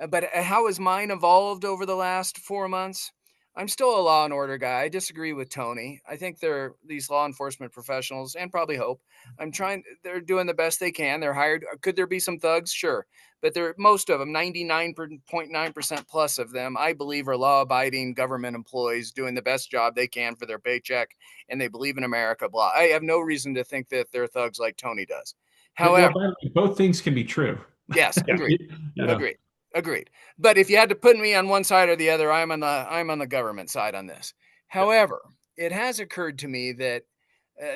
but how has mine evolved over the last 4 months? I'm still a law and order guy. I disagree with Tony. I think these law enforcement professionals, and probably Hope. They're doing the best they can. They're hired. Could there be some thugs? Sure. But most of them, 99.9% plus of them, I believe, are law abiding government employees doing the best job they can for their paycheck, and they believe in America, blah. I have no reason to think that they're thugs like Tony does. However, both things can be true. Yes, agreed. Yeah. Agreed. But if you had to put me on one side or the other, I'm on the government side on this. However, it has occurred to me that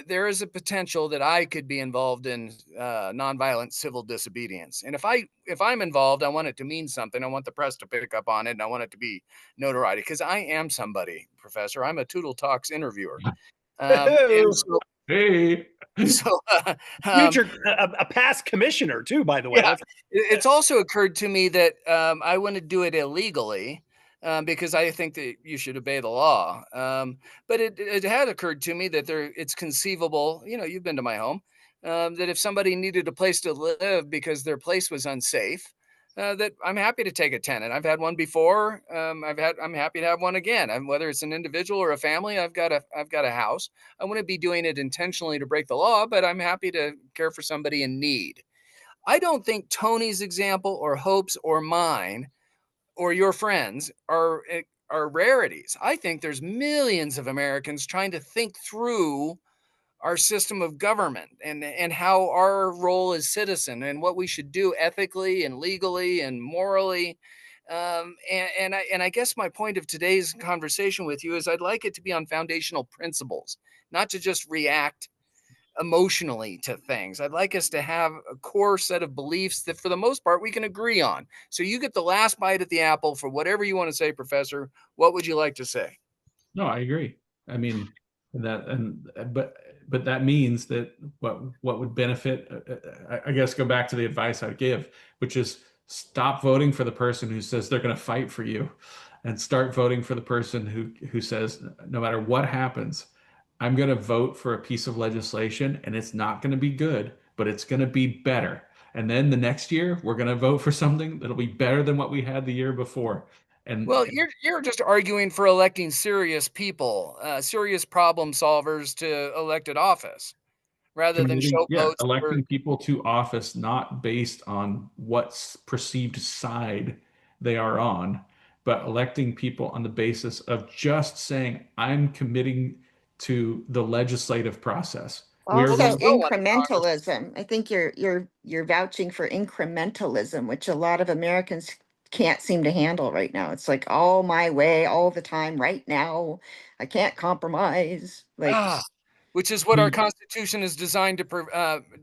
there is a potential that I could be involved in nonviolent civil disobedience. And if I'm involved, I want it to mean something. I want the press to pick up on it, and I want it to be notoriety because I am somebody, Professor. I'm a Tootle Talks interviewer. And so, Hey. so Future a past commissioner too, by the way. yeah, it's also occurred to me that I want to do it illegally because I think that you should obey the law. But it had occurred to me that it's conceivable. You've been to my home. That if somebody needed a place to live because their place was unsafe, that I'm happy to take a tenant. I've had one before. I'm happy to have one again. Whether it's an individual or a family, I've got a house. I wouldn't be doing it intentionally to break the law, but I'm happy to care for somebody in need. I don't think Tony's example or Hope's or mine or your friends are rarities. I think there's millions of Americans trying to think through our system of government and how our role as citizen and what we should do ethically and legally and morally. And I guess my point of today's conversation with you is I'd like it to be on foundational principles, not to just react emotionally to things. I'd like us to have a core set of beliefs that for the most part we can agree on. So you get the last bite at the apple for whatever you want to say, Professor. What would you like to say? No, I agree. I mean but that means that what would benefit, I guess, go back to the advice I'd give, which is stop voting for the person who says they're going to fight for you, and start voting for the person who says no matter what happens, I'm going to vote for a piece of legislation, and it's not going to be good, but it's going to be better. And then the next year, we're going to vote for something that'll be better than what we had the year before. Well, you're just arguing for electing serious people, serious problem solvers to elected office, rather than showboats. Electing people to office not based on what perceived side they are on, but electing people on the basis of just saying, I'm committing to the legislative process. Well, Also, there's no one in Congress. incrementalism. I think you're vouching for incrementalism, which a lot of Americans can't seem to handle right now. It's like all my way, all the time, right now. I can't compromise. Like, Which is what our The- Constitution is designed to prevent.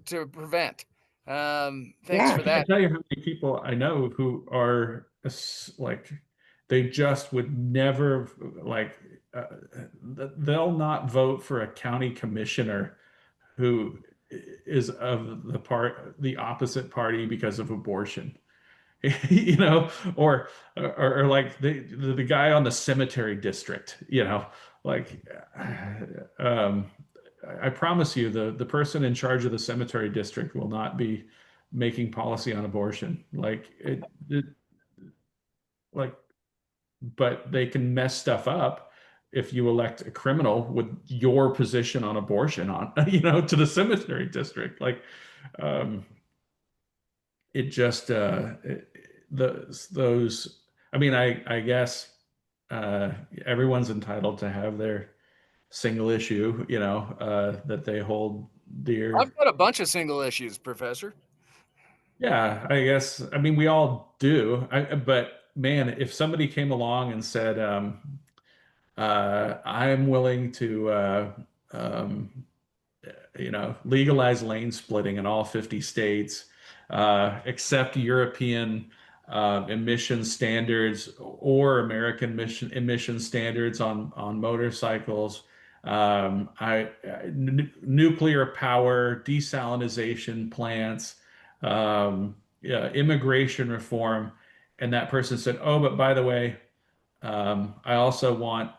Thanks Yeah. for I can't that. tell you how many people I know who are like, they just would never like, uh, they'll not vote for a county commissioner who is of the opposite party because of abortion. You know, or like the guy on the cemetery district, you know, like, um, I promise you, the person in charge of the cemetery district will not be making policy on abortion. Like, but they can mess stuff up if you elect a criminal with your position on abortion on, you know, to the cemetery district. Like, um, it just those. I mean, I guess everyone's entitled to have their single issue, you know, that they hold dear. I've got a bunch of single issues, Professor. Yeah, I guess. I mean, we all do. But man, if somebody came along and said, "I'm willing to, um, you know, legalize lane splitting in all 50 states, accept European emission standards or American emission standards on motorcycles, nuclear power, desalinization plants, yeah, immigration reform," and that person said, "Oh, but by the way, I also want,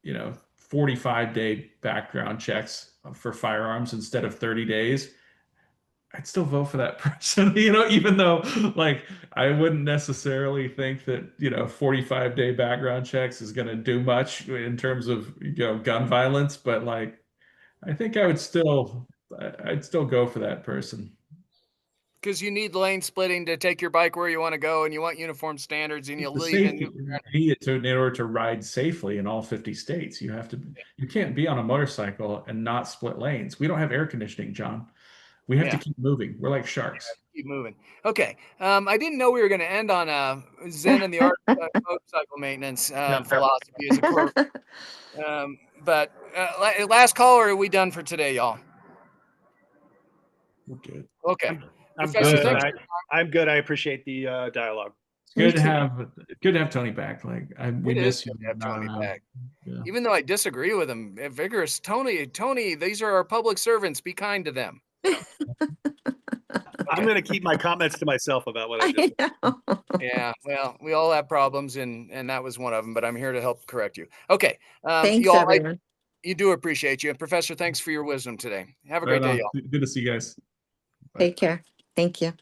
you know, 45-day background checks for firearms instead of 30 days." I'd still vote for that person, you know, even though like I wouldn't necessarily think that, you know, 45-day background checks is going to do much in terms of, you know, gun violence, but like I think I'd still go for that person. Because you need lane splitting to take your bike where you want to go, and you want uniform standards, and you The leave in safety you need it in order to ride safely in all 50 states. You can't be on a motorcycle and not split lanes. We don't have air conditioning, John. We have to Yeah. keep moving. We're like sharks. Keep moving. Okay. I didn't know we were going to end on Zen and the art of motorcycle maintenance philosophy as a core. But last call, or are we done for today, y'all? We're good. Okay. I'm Professor, good. thanks. I'm good. I appreciate the dialogue. Good to have Tony back. Like we It is miss good you. to have Not Tony around. back. Yeah. Even though I disagree with him, vigorous. Tony, these are our public servants. Be kind to them. I'm going to keep my comments to myself about what I just said. Yeah, well, we all have problems, and that was one of them. But I'm here to help correct you. Okay, Thanks, y'all. everyone. You do appreciate you, and Professor, thanks for your wisdom today. Have a great day, y'all. Good to see you guys. Take care. Thank you.